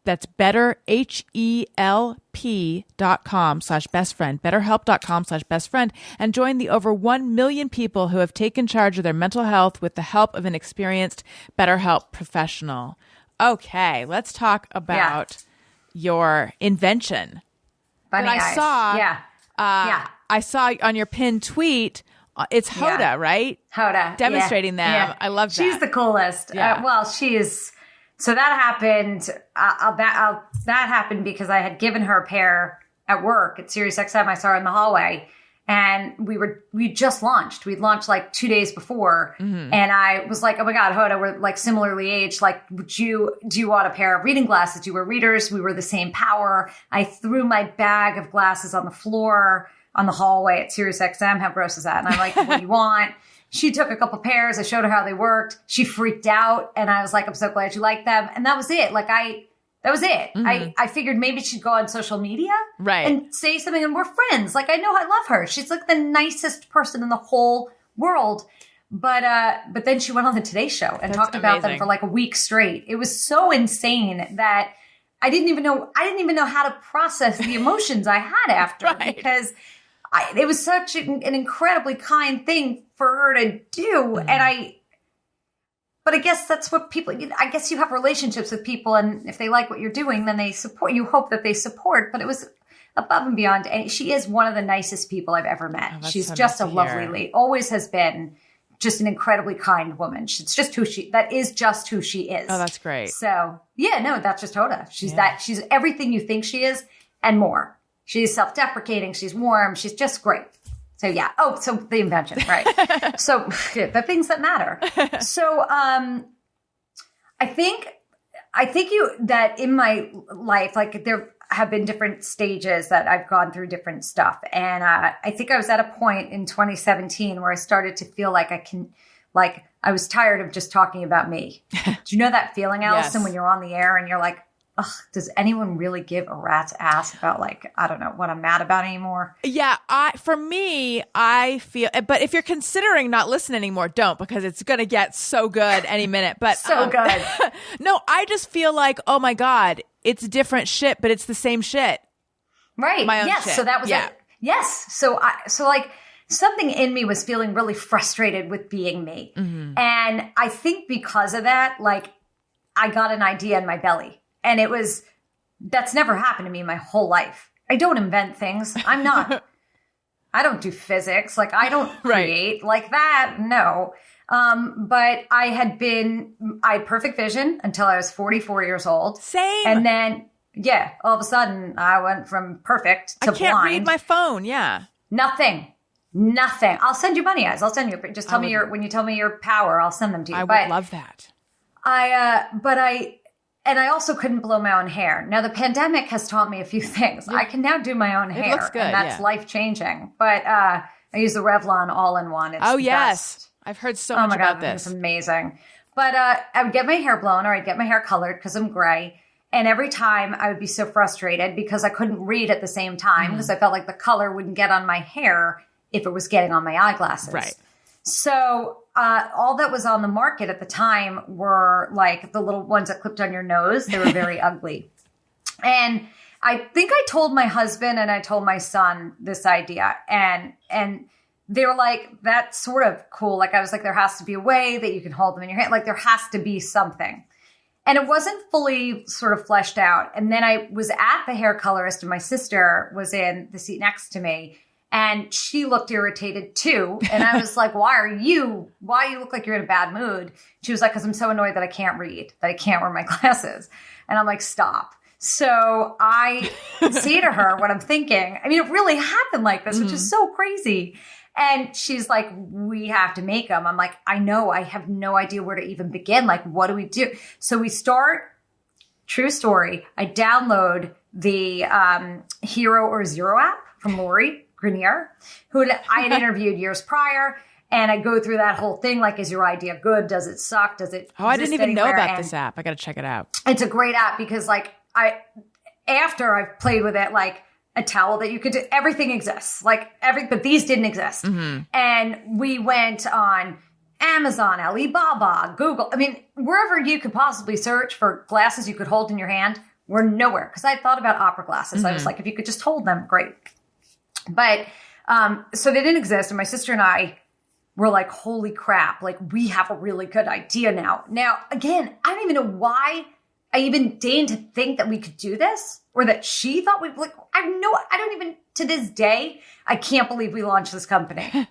That's betterhelp.com/bestfriend, betterhelp.com/bestfriend, and join the over 1 million people who have taken charge of their mental health with the help of an experienced BetterHelp professional. Okay, let's talk about your invention. BunnyEyez. I saw on your pinned tweet, it's Hoda, right? Hoda. Demonstrating them. Yeah. I love that. She's the coolest. Yeah. She is. So that happened. That happened because I had given her a pair at work at Sirius XM. I saw her in the hallway, and we just launched. We'd launched like 2 days before, and I was like, "Oh my God, Hoda, we're like similarly aged. Like, do you want a pair of reading glasses? Do you wear readers? We were the same power." I threw my bag of glasses on the floor on the hallway at Sirius XM. How gross is that? And I'm like, "What do you want?" She took a couple pairs. I showed her how they worked. She freaked out. And I was like, I'm so glad you like them. And that was it. That was it. I figured maybe she'd go on social media and say something, and we're friends. Like, I know I love her. She's like the nicest person in the whole world. But then she went on the Today Show and talked about them for like a week straight. It was so insane that I didn't even know how to process the emotions I had after because it was such an incredibly kind thing for her to do. But I guess that's what people, I guess you have relationships with people, and if they like what you're doing, then they support, you hope that they support, but it was above and beyond. And she is one of the nicest people I've ever met. Oh, she's just a lovely lady, always has been just an incredibly kind woman. She's just that is just who she is. Oh, that's great. So that's just Hoda. She's everything you think she is and more. She's self-deprecating. She's warm. She's just great. So so the invention, right? So the things that matter. So I think that in my life, like there have been different stages that I've gone through different stuff. And I think I was at a point in 2017 where I started to feel like I was tired of just talking about me. Do you know that feeling, Alison, when you're on the air and you're like, ugh, does anyone really give a rat's ass about I don't know what I'm mad about anymore? Yeah, for me, I feel, but if you're considering not listening anymore, don't, because it's going to get so good any minute. But so good. No, I just feel like, oh my God, it's different shit, but it's the same shit. Right. My own shit. So that was it. Yes. So something in me was feeling really frustrated with being me. Mm-hmm. And I think because of that, I got an idea in my belly. And that's never happened to me my whole life. I don't invent things. I don't do physics. Like, I don't create like that. No. But I had perfect vision until I was 44 years old. Same. And then, all of a sudden I went from perfect to blind. I can't read my phone. Yeah. Nothing. I'll send you BunnyEyez. I'll send you. Just tell me when you tell me your power, I'll send them to you. I would love that. And I also couldn't blow my own hair. Now, the pandemic has taught me a few things. I can now do my own hair. It looks good, and that's life-changing. But I use the Revlon All-in-One. It's the best. I've heard so much about this. It's amazing. But I would get my hair blown or I'd get my hair colored because I'm gray. And every time I would be so frustrated because I couldn't read at the same time because I felt like the color wouldn't get on my hair if it was getting on my eyeglasses. Right. So all that was on the market at the time were like the little ones that clipped on your nose. They were very ugly. And I think I told my husband and I told my son this idea. And they were like, that's sort of cool. Like, I was like, there has to be a way that you can hold them in your hand. Like, there has to be something. And it wasn't fully sort of fleshed out. And then I was at the hair colorist and my sister was in the seat next to me. And she looked irritated too. And I was like, why you look like you're in a bad mood? She was like, because I'm so annoyed that I can't read, that I can't wear my glasses. And I'm like, stop. So I say to her what I'm thinking. I mean, it really happened like this, which is so crazy. And she's like, we have to make them. I'm like, I know. I have no idea where to even begin. Like, what do we do? So we start, true story, I download the Hero or Zero app from Lori Grenier, who I had interviewed years prior. And I go through that whole thing. Like, is your idea good? Does it suck? Does it I didn't even know about this app. I got to check it out. It's a great app because after I've played with it, like a towel that you could do, everything exists. But these didn't exist. And we went on Amazon, Alibaba, Google. I mean, wherever you could possibly search for glasses you could hold in your hand, we're nowhere. Because I thought about opera glasses. I was like, if you could just hold them, great. But so they didn't exist. And my sister and I were like, holy crap, like we have a really good idea now. Now, again, I don't even know why I even deigned to think that we could do this or that she thought we like, I don't even, to this day, I can't believe we launched this company.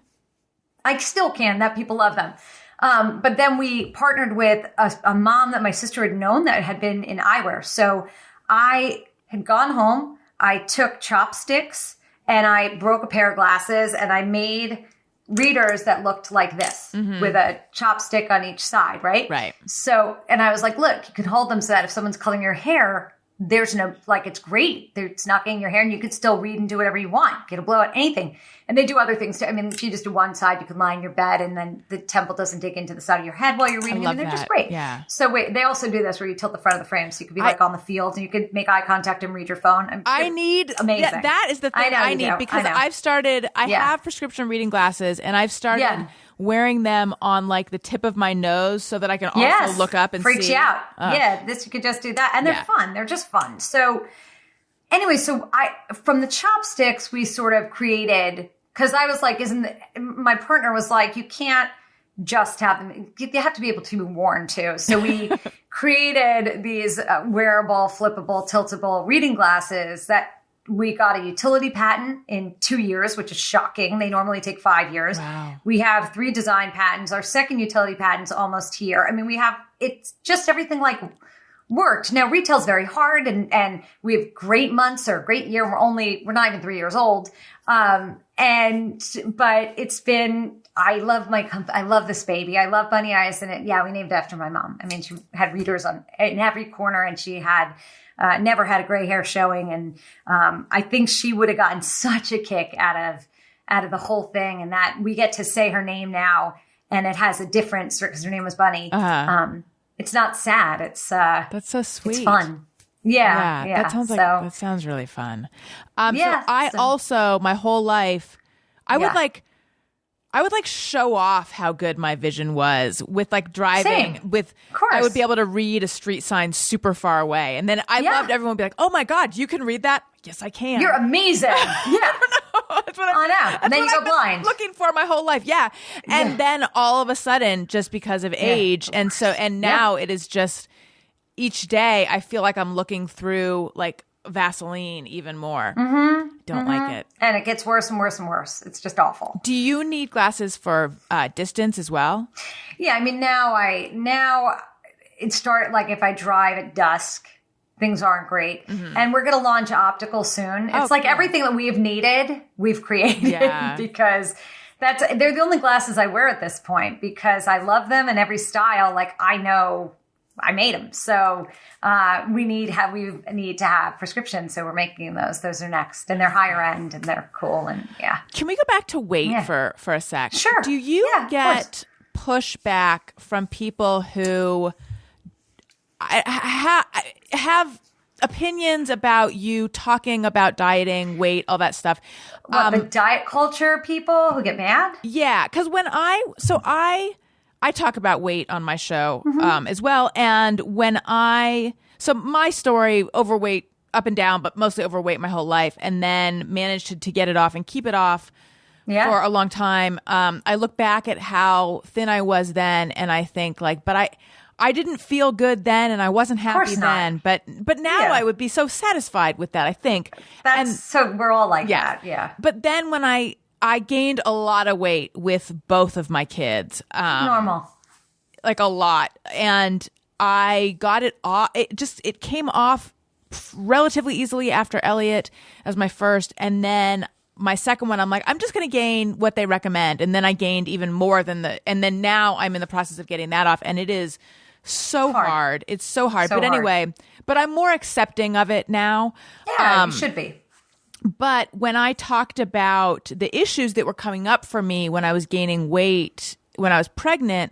I still can, that people love them. But then we partnered with a mom that my sister had known that had been in eyewear. So I had gone home, I took chopsticks and I broke a pair of glasses and I made readers that looked like this with a chopstick on each side, right? Right. So, and I was like, look, you can hold them so that if someone's coloring your hair, there's no, like, it's great. It's not getting your hair and you could still read and do whatever you want. Get a blowout, anything. And they do other things too. I mean, if you just do one side, you can lie in your bed and then the temple doesn't dig into the side of your head while you're reading. I mean, they're just great. Yeah. So wait, they also do this where you tilt the front of the frame. So you could be like on the field and you could make eye contact and read your phone. Amazing. That is the thing I need because I have prescription reading glasses and I've started wearing them on like the tip of my nose so that I can also look up and freaks see. You out. You could just do that. And they're fun. They're just fun. So anyway, from the chopsticks, we sort of created, because I was like, my partner was like, you can't just have them. You have to be able to be worn too. So we created these wearable, flippable, tiltable reading glasses that we got a utility patent in 2 years, which is shocking. They normally take 5 years. Wow. We have 3 design patents. Our second utility patent's almost here. I mean, it's just everything like worked. Now, retail's very hard and we have great months or a great year. We're not even 3 years old. But it's been, I love this baby. I love BunnyEyez and we named it after my mom. I mean, she had readers in every corner and she had, never had a gray hair showing. And, I think she would have gotten such a kick out of the whole thing and that we get to say her name now and it has a difference because her name was Bunny. It's not sad. It's, that's so sweet. It's fun. Yeah. That sounds really fun. Also my whole life, I would like show off how good my vision was with like driving. Same. With of course. I would be able to read a street sign super far away, and then I loved everyone would be like, "Oh my god, you can read that? Yes, I can. You're amazing." That's what I know. And then you go blind. Looking for my whole life, and then all of a sudden, just because of age, and now it is just each day I feel like I'm looking through like Vaseline even more. Don't like it. And it gets worse and worse and worse. It's just awful. Do you need glasses for distance as well? Yeah, I mean, now it started, like, if I drive at dusk, things aren't great. And we're going to launch optical soon. It's like everything that we've needed, we've created because they're the only glasses I wear at this point because I love them, and every style, like, I know I made them. So we need to have prescriptions. So we're making those. Those are next, and they're higher end and they're cool. And Can we go back to weight for a sec? Sure. Do you get pushback from people who have opinions about you talking about dieting, weight, all that stuff? The diet culture people who get mad? Yeah, because when I talk about weight on my show as well, and so my story, overweight up and down, but mostly overweight my whole life, and then managed to get it off and keep it off for a long time. I look back at how thin I was then, and I think, like, but I didn't feel good then, and I wasn't happy then. But now I would be so satisfied with that, I think. So we're all like that, yeah. But then when I gained a lot of weight with both of my kids. Normal. Like a lot. And I got it off. It came off relatively easily after Elliot as my first. And then my second one, I'm like, I'm just going to gain what they recommend. And then I gained even more and then now I'm in the process of getting that off. And it is so hard. It's so hard. But anyway, I'm more accepting of it now. Yeah, you should be. But when I talked about the issues that were coming up for me when I was gaining weight, when I was pregnant,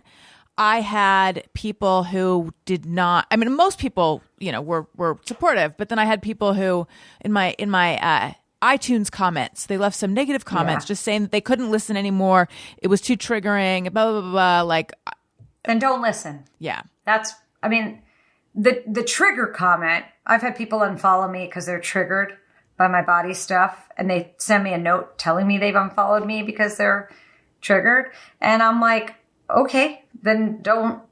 I had people who did not, I mean, most people, were supportive, but then I had people who in my iTunes comments, they left some negative comments just saying that they couldn't listen anymore. It was too triggering, blah, blah, blah, blah. Like, then don't listen. Yeah. The trigger comment, I've had people unfollow me because they're triggered by my body stuff, and they send me a note telling me they've unfollowed me because they're triggered. And I'm like, okay, then don't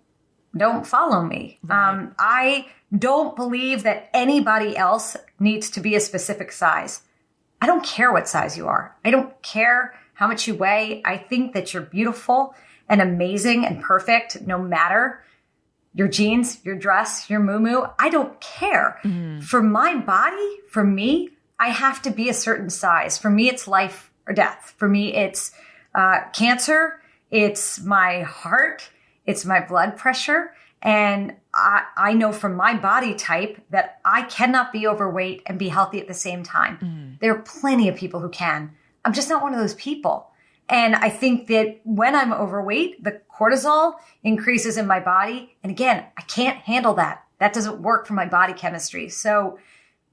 follow me. Right. I don't believe that anybody else needs to be a specific size. I don't care what size you are. I don't care how much you weigh. I think that you're beautiful and amazing and perfect, no matter your jeans, your dress, your muumuu. I don't care. For my body, for me, I have to be a certain size. For me, it's life or death. For me, it's cancer. It's my heart. It's my blood pressure. And I know from my body type that I cannot be overweight and be healthy at the same time. There are plenty of people who can. I'm just not one of those people. And I think that when I'm overweight, the cortisol increases in my body. And again, I can't handle that. That doesn't work for my body chemistry. So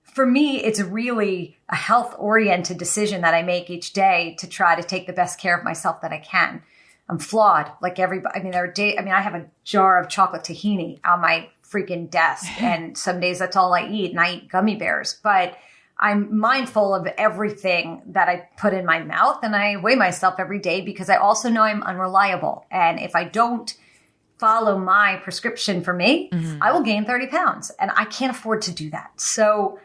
for me, it's really a health-oriented decision that I make each day to try to take the best care of myself that I can. I'm flawed, like everybody. I mean, I have a jar of chocolate tahini on my freaking desk, and some days that's all I eat, and I eat gummy bears. But I'm mindful of everything that I put in my mouth, and I weigh myself every day because I also know I'm unreliable. And if I don't follow my prescription for me, I will gain 30 pounds, and I can't afford to do that. So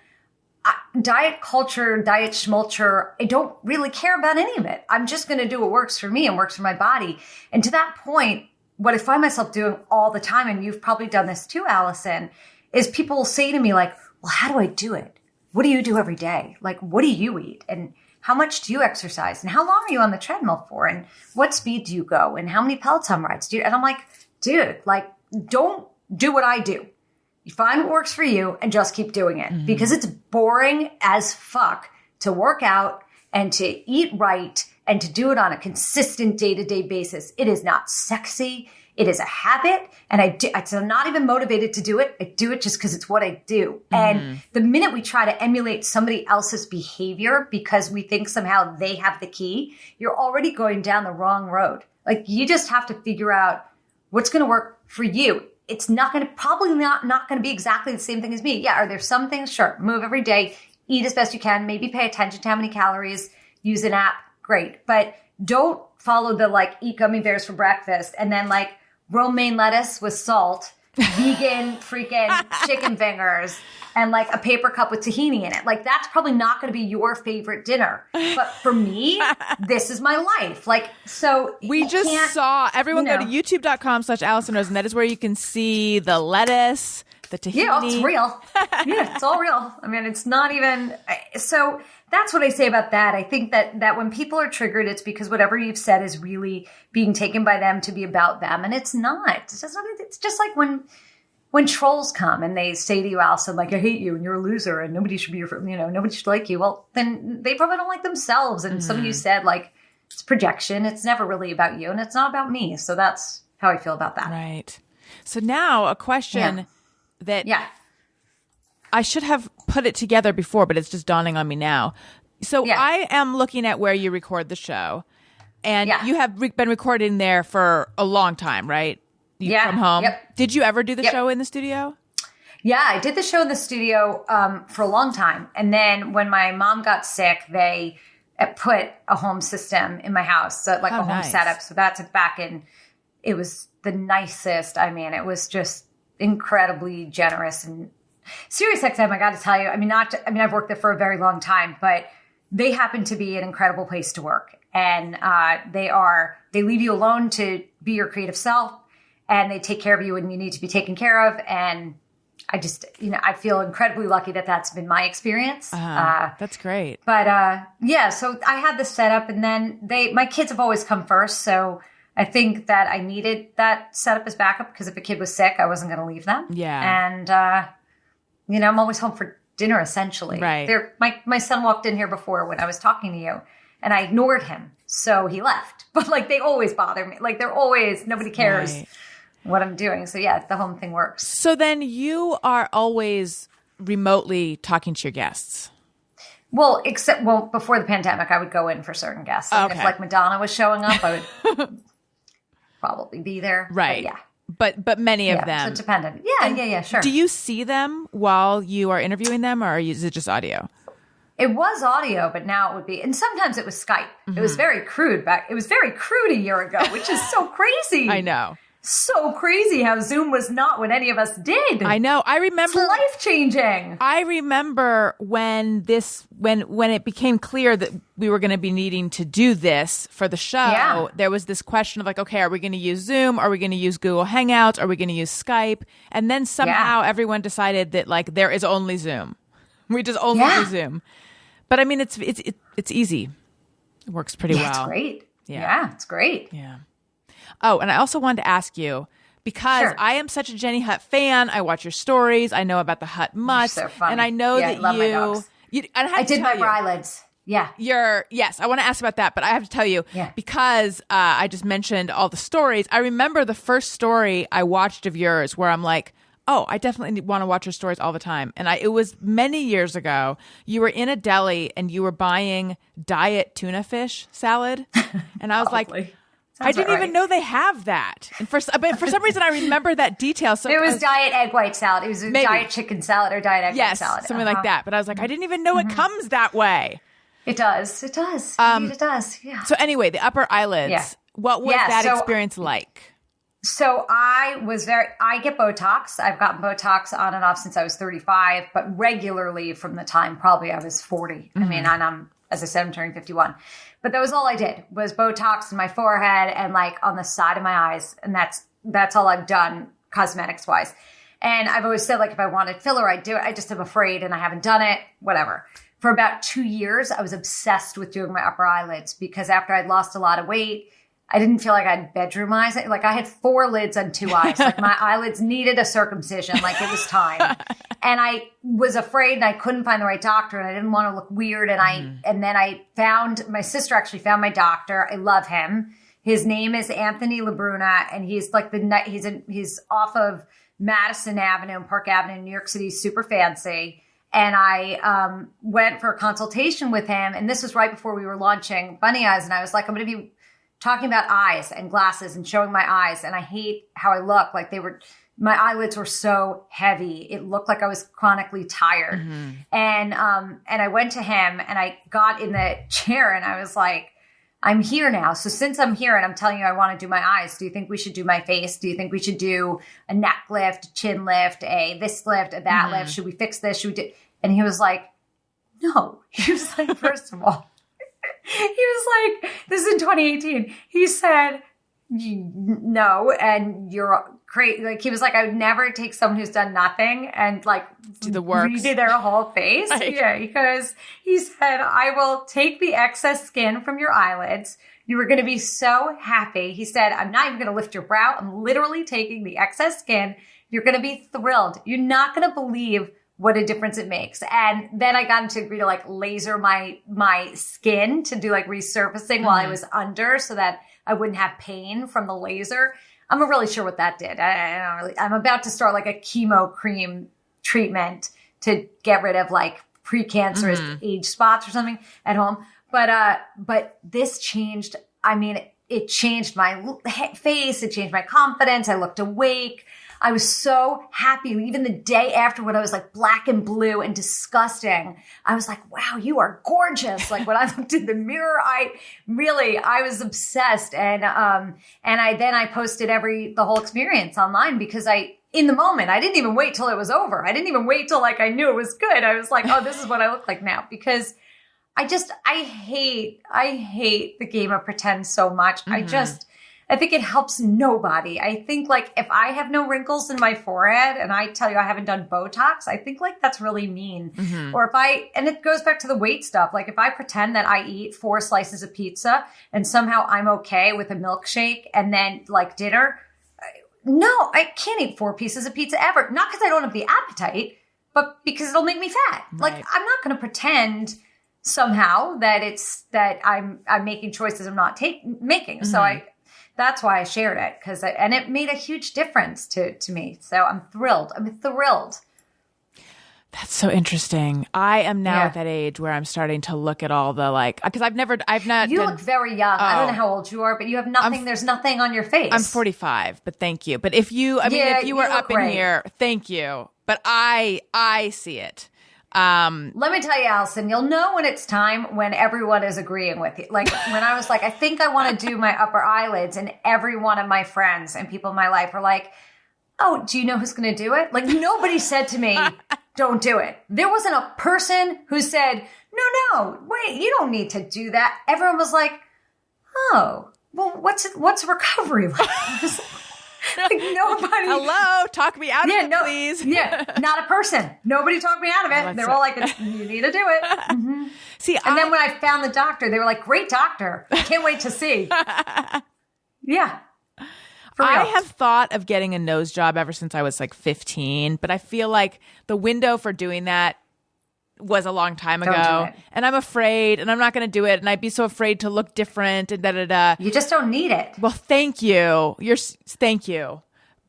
diet culture, diet schmulture, I don't really care about any of it. I'm just going to do what works for me and works for my body. And to that point, what I find myself doing all the time, and you've probably done this too, Alison, is people will say to me like, well, how do I do it? What do you do every day? Like, what do you eat? And how much do you exercise? And how long are you on the treadmill for? And what speed do you go? And how many Peloton rides do you? And I'm like, dude, like, don't do what I do. You find what works for you and just keep doing it because it's boring as fuck to work out and to eat right and to do it on a consistent day-to-day basis. It is not sexy. It is a habit. And I'm not even motivated to do it. I do it just because it's what I do. And the minute we try to emulate somebody else's behavior because we think somehow they have the key, you're already going down the wrong road. Like, you just have to figure out what's going to work for you. It's probably not going to be exactly the same thing as me. Yeah, are there some things? Sure. Move every day. Eat as best you can. Maybe pay attention to how many calories. Use an app. Great. But don't follow the, like, eat gummy bears for breakfast and then, like, romaine lettuce with salt vegan freaking chicken fingers and like a paper cup with tahini in it. Like that's probably not going to be your favorite dinner. But for me, this is my life. Like, so we just saw everyone go to youtube.com/Alison Rosen. That is where you can see the lettuce, the tahini. Yeah, it's real. Yeah, it's all real. I mean, it's not even, so that's what I say about that. I think that when people are triggered, it's because whatever you've said is really being taken by them to be about them. And it's not. It's just like when trolls come and they say to you, Alison, like, I hate you and you're a loser and nobody should be your, nobody should like you. Well, then they probably don't like themselves. And some of you said, like, it's projection. It's never really about you and it's not about me. So that's how I feel about that. Right. So now a question that I should have put it together before, but it's just dawning on me now. So I am looking at where you record the show, and you have been recording there for a long time, right? From home. Yep. Did you ever do the show in the studio? Yeah, I did the show in the studio for a long time. And then when my mom got sick, they put a home system in my house, so like a home setup. So that's back in, it was the nicest. I mean, it was just incredibly generous. And Sirius XM, I got to tell you, I've worked there for a very long time, but they happen to be an incredible place to work. And they leave you alone to be your creative self, and they take care of you when you need to be taken care of. And I just, I feel incredibly lucky that that's been my experience. That's great. But so I had this setup, and then my kids have always come first. So I think that I needed that setup as backup, because if a kid was sick, I wasn't going to leave them. Yeah. And, I'm always home for dinner, essentially. Right. My son walked in here before when I was talking to you, and I ignored him. So he left. But like, they always bother me. Like, nobody cares what I'm doing. So yeah, the home thing works. So then you are always remotely talking to your guests. Well, before the pandemic, I would go in for certain guests. Like if like Madonna was showing up, I would probably be there. Right. But yeah. But many of them. So it's dependent. Yeah, sure. Do you see them while you are interviewing them, or is it just audio? It was audio, but now it would be, and sometimes it was Skype. Mm-hmm. It was very crude it was very crude a year ago, which is so crazy. I know. So crazy how Zoom was not what any of us did. I know. I remember. It's life-changing. I remember when it became clear that we were going to be needing to do this for the show, there was this question of like, okay, are we going to use Zoom? Are we going to use Google Hangouts? Are we going to use Skype? And then somehow everyone decided that like there is only Zoom. We just only do Zoom. But I mean, it's easy. It works pretty well. It's great. Yeah, it's great. Yeah. Oh, and I also wanted to ask you, because I am such a Jenny Hutt fan. I watch your stories. I know about the Hutt Mutts. So funny. And I know that love my dogs. I did my eyelids. Yeah. Yes, I want to ask about that, but I have to tell you, because I just mentioned all the stories. I remember the first story I watched of yours where I'm like, oh, I definitely want to watch your stories all the time. And it was many years ago. You were in a deli and you were buying diet tuna fish salad. And I was like, I didn't even know they have that. And for some reason, I remember that detail. So it was diet egg white salad. It was diet chicken salad or diet egg white salad. Something like that. But I was like, I didn't even know it comes that way. It does. It does. Indeed, it does. Yeah. So anyway, the upper eyelids. Yeah. What was that experience like? So I get Botox. I've gotten Botox on and off since I was 35, but regularly from the time probably I was 40. Mm-hmm. I mean, and as I said, I'm turning 51. But that was all I did, was Botox in my forehead and like on the side of my eyes. And that's all I've done cosmetics wise. And I've always said, like, if I wanted filler, I'd do it. I just am afraid and I haven't done it, whatever. For about 2 years, I was obsessed with doing my upper eyelids because after I'd lost a lot of weight, I didn't feel like I had bedroom eyes. Like I had 4 lids on 2 eyes. Like my eyelids needed a circumcision. Like it was time. And I was afraid and I couldn't find the right doctor and I didn't want to look weird. And and then I found, my sister actually found my doctor. I love him. His name is Anthony LaBruna and he's like he's off of Madison Avenue and Park Avenue in New York City, super fancy. And I went for a consultation with him. And this was right before we were launching BunnyEyez. And I was like, I'm going to be talking about eyes and glasses and showing my eyes. And I hate how I look. Like my eyelids were so heavy. It looked like I was chronically tired. Mm-hmm. And I went to him and I got in the chair and I was like, I'm here now. So since I'm here and I'm telling you I want to do my eyes, do you think we should do my face? Do you think we should do a neck lift, a chin lift, a this lift, a that lift? Should we fix this? Should we do? And he was like, no. He was like, first of all, he was like, this is in 2018. He said, no, and you're crazy. Like, he was like, I would never take someone who's done nothing and like do the work, redo their whole face. Right. Yeah, because he said, I will take the excess skin from your eyelids. You were going to be so happy. He said, I'm not even going to lift your brow. I'm literally taking the excess skin. You're going to be thrilled. You're not going to believe what a difference it makes. And then I got him to agree to like laser my skin to do like resurfacing while I was under so that I wouldn't have pain from the laser. I'm not really sure what that did. I'm about to start like a chemo cream treatment to get rid of like precancerous age spots or something at home. But this changed. I mean, it changed my face. It changed my confidence. I looked awake. I was so happy. Even the day after when I was like black and blue and disgusting, I was like, wow, you are gorgeous. Like when I looked in the mirror, I was obsessed. And I posted the whole experience online because in the moment, I didn't even wait till it was over. I didn't even wait till like I knew it was good. I was like, oh, this is what I look like now, because I hate the game of pretend so much. I think it helps nobody. I think like if I have no wrinkles in my forehead and I tell you I haven't done Botox, I think like that's really mean. Or and it goes back to the weight stuff. Like if I pretend that I eat 4 slices of pizza and somehow I'm okay with a milkshake and then like dinner, no, I can't eat 4 pieces of pizza ever. Not because I don't have the appetite, but because it'll make me fat. Right. Like I'm not going to pretend somehow that I'm making choices I'm not making. So that's why I shared it, and it made a huge difference to me. So I'm thrilled. That's so interesting. I am now at that age where I'm starting to look at all the because I've not. You look very young. I don't know how old you are, but you have nothing. There's nothing on your face. I'm 45, but thank you. But if you were up in here, thank you. But I see it. Let me tell you, Alison, you'll know when it's time when everyone is agreeing with you. Like when I was like, I think I want to do my upper eyelids, and every one of my friends and people in my life were like, oh, do you know who's going to do it? Like nobody said to me, don't do it. There wasn't a person who said, no, wait, you don't need to do that. Everyone was like, oh, well, what's recovery like? Like nobody. Hello, talk me out of it, please. Not a person. Nobody talked me out of it. They're all like, you need to do it. See, then when I found the doctor, they were like, great doctor. Can't wait to see. Yeah. I have thought of getting a nose job ever since I was like 15, but I feel like the window for doing that was a long time ago, and I'm afraid, and I'm not going to do it, and I'd be so afraid to look different and da-da-da. You just don't need it. Well, thank you. Thank you.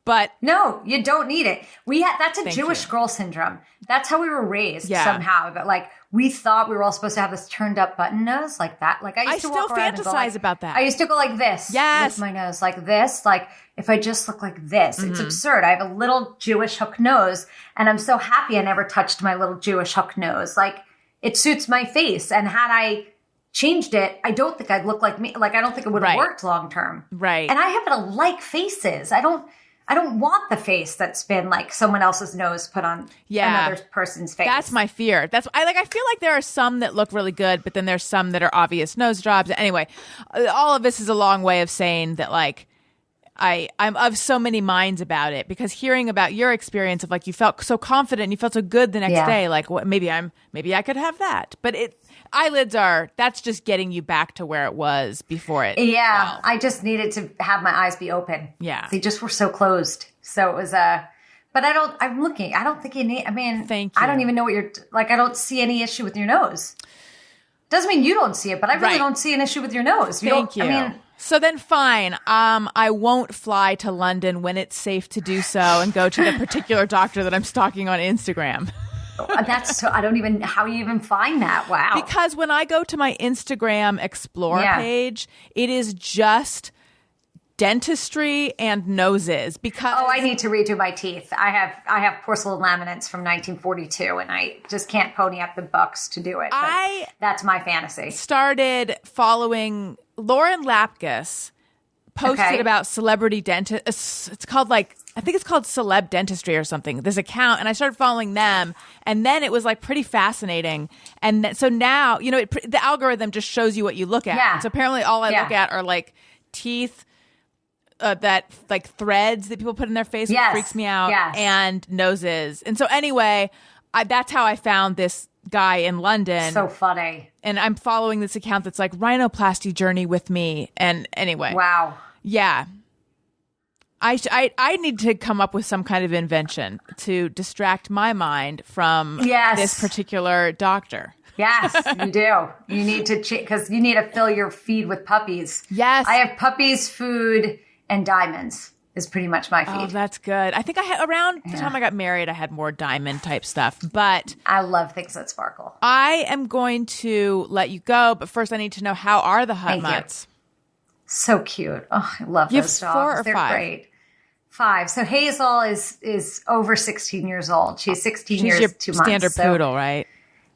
But no, you don't need it. That's a Jewish girl syndrome. That's how we were raised somehow. That like we thought we were all supposed to have this turned up button nose like that. Like I used to still fantasize about that. I used to go like this. Yes. With my nose like this. Like if I just look like this, it's absurd. I have a little Jewish hook nose, and I'm so happy I never touched my little Jewish hook nose. Like it suits my face. And had I changed it, I don't think I'd look like me. Like I don't think it would have worked long term. Right. And I happen to like faces. I don't want the face that's been like someone else's nose put on another person's face. That's my fear. I feel like there are some that look really good, but then there's some that are obvious nose jobs. Anyway, all of this is a long way of saying that like I'm of so many minds about it, because hearing about your experience of like you felt so confident and you felt so good the next day, like maybe I could have that. But that's just getting you back to where it was before it. Yeah. fell. I just needed to have my eyes be open. Yeah. They just were so closed. So it was but I'm looking. I don't think you need, thank you. I don't even know what I don't see any issue with your nose. Doesn't mean you don't see it, but I really don't see an issue with your nose. Thank you. So then fine, I won't fly to London when it's safe to do so and go to the particular doctor that I'm stalking on Instagram. That's so, I don't even, how you even find that? Wow. Because when I go to my Instagram Explore page, it is just dentistry and noses. Because I need to redo my teeth. I have porcelain laminates from 1942, and I just can't pony up the bucks to do it. That's my fantasy. Started following Lauren Lapkus posted about celebrity dentist. It's called I think it's called Celeb Dentistry or something. This account, and I started following them, and then it was like pretty fascinating. And so now, the algorithm just shows you what you look at. Yeah. So apparently, all I look at are like teeth, that like threads that people put in their face, which freaks me out, and noses. And so anyway, that's how I found this guy in London. So funny. And I'm following this account that's like rhinoplasty journey with me. And anyway. Wow. Yeah. I need to come up with some kind of invention to distract my mind from this particular doctor. Yes, you do. You need to because you need to fill your feed with puppies. Yes. I have puppies, food, and diamonds is pretty much my feed. Oh, that's good. I think I had around the time I got married, I had more diamond type stuff, but I love things that sparkle. I am going to let you go, but first I need to know, how are the Hutt mutts? So cute. Oh, I love those dogs. 4 or They're 5? Great. 5. So Hazel is over 16 years old. She's 16 years, your 2 months. Standard poodle, right?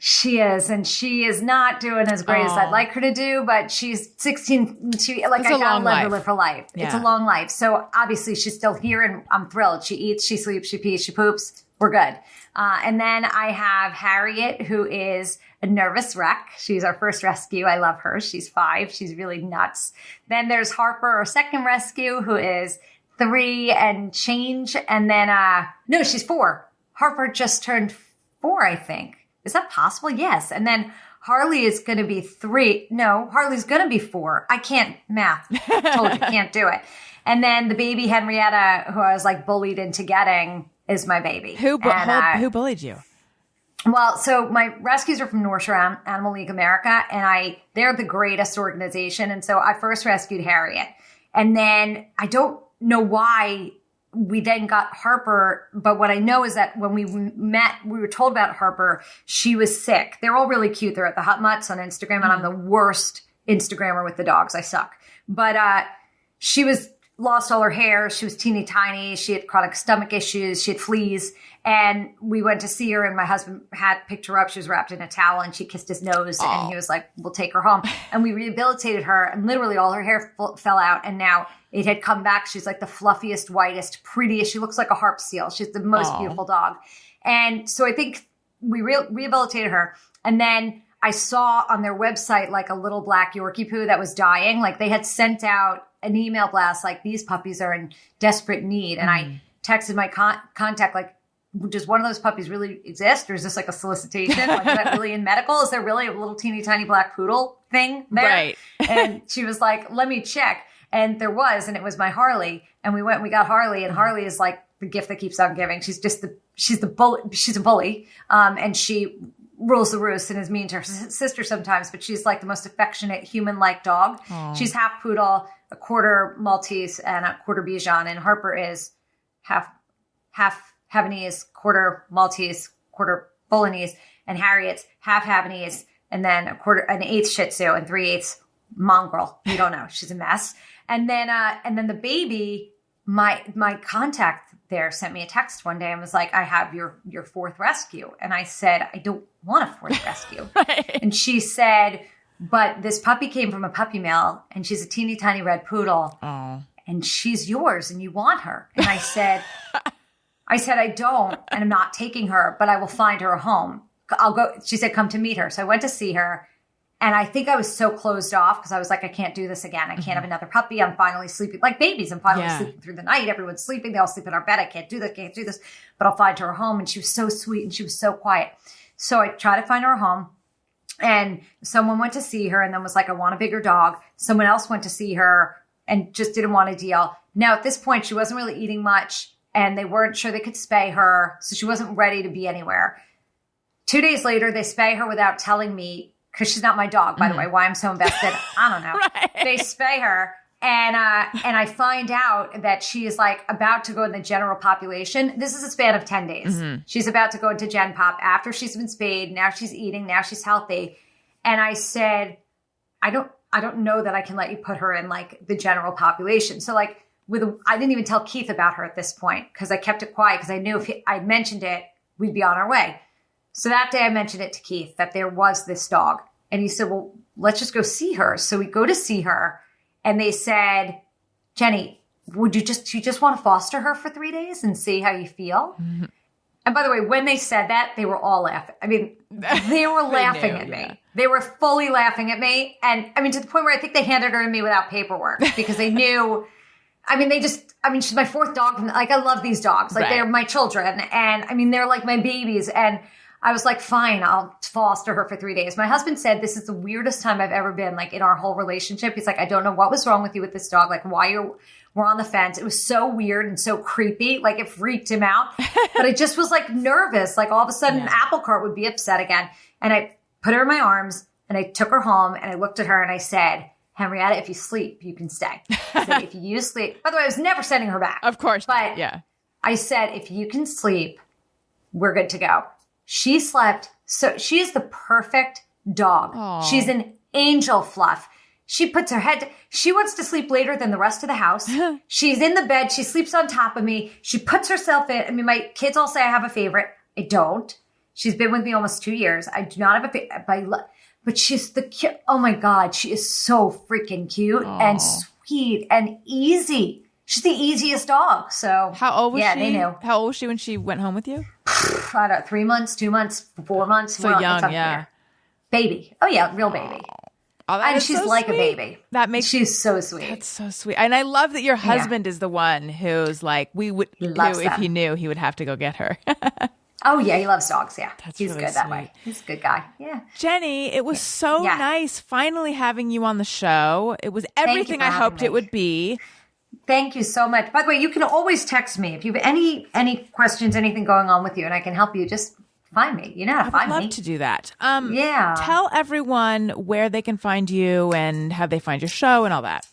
She is, and she is not doing as great as I'd like her to do, but she's 16. I gotta let her live her life. Yeah. It's a long life. So obviously she's still here, and I'm thrilled. She eats, she sleeps, she pees, she poops. We're good. And then I have Harriet, who is a nervous wreck. She's our first rescue. I love her. She's 5. She's really nuts. Then there's Harper, our second rescue, who is 3 and change. And then, no, she's 4. Harper just turned 4, I think. Is that possible? Yes. And then Harley is going to be 3. No, Harley's going to be 4. I can't math. Told you, can't do it. And then the baby Henrietta, who I was like bullied into getting, is my baby. Who bullied you? Well, so my rescues are from North Shore Animal League America, and they're the greatest organization. And so I first rescued Harriet. And then I don't know why we then got Harper, but what I know is that when we met, we were told about Harper. She was sick. They're all really cute. They're at the Hutt Mutts on Instagram, and I'm the worst Instagrammer with the dogs. I suck. But she lost all her hair. She was teeny tiny. She had chronic stomach issues. She had fleas. And we went to see her, and my husband had picked her up. She was wrapped in a towel, and she kissed his nose. Aww. And he was like, we'll take her home. And we rehabilitated her, and literally all her hair fell out. And now it had come back. She's like the fluffiest, whitest, prettiest. She looks like a harp seal. She's the most beautiful dog. And so I think we rehabilitated her. And then I saw on their website like a little black Yorkie poo that was dying. Like they had sent out an email blast like, these puppies are in desperate need. And I texted my contact like, does one of those puppies really exist? Or is this like a solicitation? Like, is that really in medical? Is there really a little teeny tiny black poodle thing there? Right. And she was like, let me check. And there was, and it was my Harley. And we went and we got Harley, and Harley is like the gift that keeps on giving. She's a bully. And she rules the roost and is mean to her sister sometimes, but she's like the most affectionate human-like dog. Aww. She's half poodle, a quarter Maltese, and a quarter Bichon. And Harper is half Havanese, quarter Maltese, quarter Bolognese, and Harriet's half Havanese, and then an eighth Shih Tzu, and 3/8 mongrel. We don't know. She's a mess. And then the baby, my contact there sent me a text one day and was like, I have your 4th rescue. And I said, I don't want a 4th rescue. Right. And she said, but this puppy came from a puppy mill, and she's a teeny tiny red poodle. Oh. And she's yours, and you want her. And I said, I don't, and I'm not taking her, but I will find her a home. I'll go. She said, come to meet her. So I went to see her, and I think I was so closed off because I was like, I can't do this again. I can't have another puppy. I'm finally sleeping like babies. I'm finally sleeping through the night. Everyone's sleeping. They all sleep in our bed. I can't do this, but I'll find her a home. And she was so sweet, and she was so quiet. So I tried to find her a home, and someone went to see her and then was like, I want a bigger dog. Someone else went to see her and just didn't want a deal. Now at this point, she wasn't really eating much, and they weren't sure they could spay her. So she wasn't ready to be anywhere. 2 days later, they spay her without telling me, because she's not my dog, by the way, why I'm so invested. I don't know. Right. They spay her. And I find out that she is like about to go in the general population. This is a span of 10 days. Mm-hmm. She's about to go into Gen Pop after she's been spayed. Now she's eating. Now she's healthy. And I said, I don't know that I can let you put her in like the general population. So like I didn't even tell Keith about her at this point because I kept it quiet because I knew if I mentioned it, we'd be on our way. So that day I mentioned it to Keith that there was this dog. And he said, well, let's just go see her. So we go to see her and they said, Jenny, you just want to foster her for 3 days and see how you feel? Mm-hmm. And by the way, when they said that, they were all laughing. I mean, they were laughing at me. They were fully laughing at me. And I mean, to the point where I think they handed her to me without paperwork because they knew, she's my fourth dog. Like, I love these dogs. Like, they're my children. And I mean, they're like my babies. And I was like, fine, I'll foster her for 3 days. My husband said, this is the weirdest time I've ever been, like, in our whole relationship. He's like, I don't know what was wrong with you with this dog. Like, we're on the fence. It was so weird and so creepy. Like, it freaked him out. But I just was like nervous. Like, all of a sudden, Apple Cart would be upset again. And I put her in my arms and I took her home and I looked at her and I said, Henrietta, if you sleep, you can stay. I said, if you sleep. By the way, I was never sending her back. Of course. But I said, if you can sleep, we're good to go. She slept. So she is the perfect dog. Aww. She's an angel fluff. She puts her head, she wants to sleep later than the rest of the house. She's in the bed. She sleeps on top of me. She puts herself in. I mean, my kids all say I have a favorite. I don't. She's been with me almost 2 years. I do not have a favorite. But she's the cute. Oh my God. She is so freaking cute and sweet and easy. She's the easiest dog. So how old was she? They knew. How old was she when she went home with you? I don't know, 3 months, 2 months, 4 months. So young, yeah. Baby. Oh yeah, real baby. Oh, and she's so like sweet. A baby. She's so sweet. That's so sweet. And I love that your husband is the one who's like, if he knew, he would have to go get her. Oh yeah, he loves dogs. Yeah, he's really good that way. He's a good guy. Yeah, Jenny, it was so nice finally having you on the show. It was everything I hoped it would be. Thank you so much. By the way, you can always text me if you have any questions, anything going on with you, and I can help you. Just find me. You know how to find me. I'd love to do that. Tell everyone where they can find you and how they find your show and all that.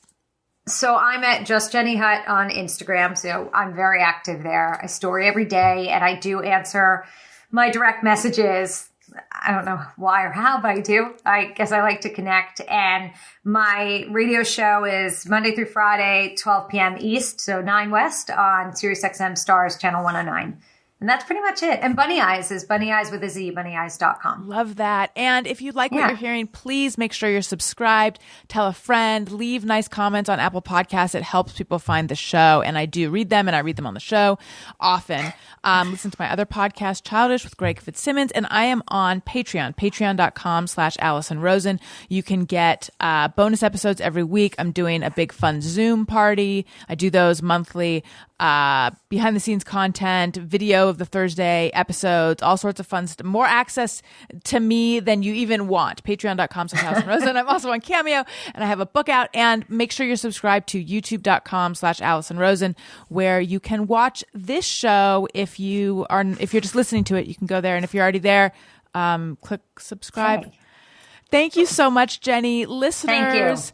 So I'm at Just Jenny Hutt on Instagram. So I'm very active there. I story every day and I do answer my direct messages. I don't know why or how, but I do. I guess I like to connect. And my radio show is Monday through Friday, 12 p.m. East, so 9 West on Sirius XM Stars Channel 109. And that's pretty much it. And BunnyEyez is BunnyEyez with a Z, BunnyEyez.com. Love that. And if you like what you're hearing, please make sure you're subscribed. Tell a friend. Leave nice comments on Apple Podcasts. It helps people find the show. And I do read them, and I read them on the show often. Listen to my other podcast, Childish with Greg Fitzsimmons. And I am on Patreon, patreon.com/Alison Rosen. You can get bonus episodes every week. I'm doing a big fun Zoom party. I do those monthly. Behind the scenes content, video of the Thursday episodes, all sorts of fun stuff. More access to me than you even want. Patreon.com/Alison Rosen. I'm also on Cameo and I have a book out. And make sure you're subscribed to youtube.com/Alison Rosen, where you can watch this show. If you're just listening to it, you can go there. And if you're already there, click subscribe. Okay. Thank you so much, Jenny. Listeners, thank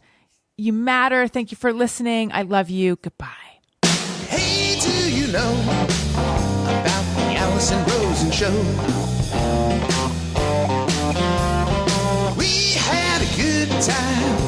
you matter. Thank you for listening. I love you. Goodbye. Hey, do you know about the Alison Rosen Show? We had a good time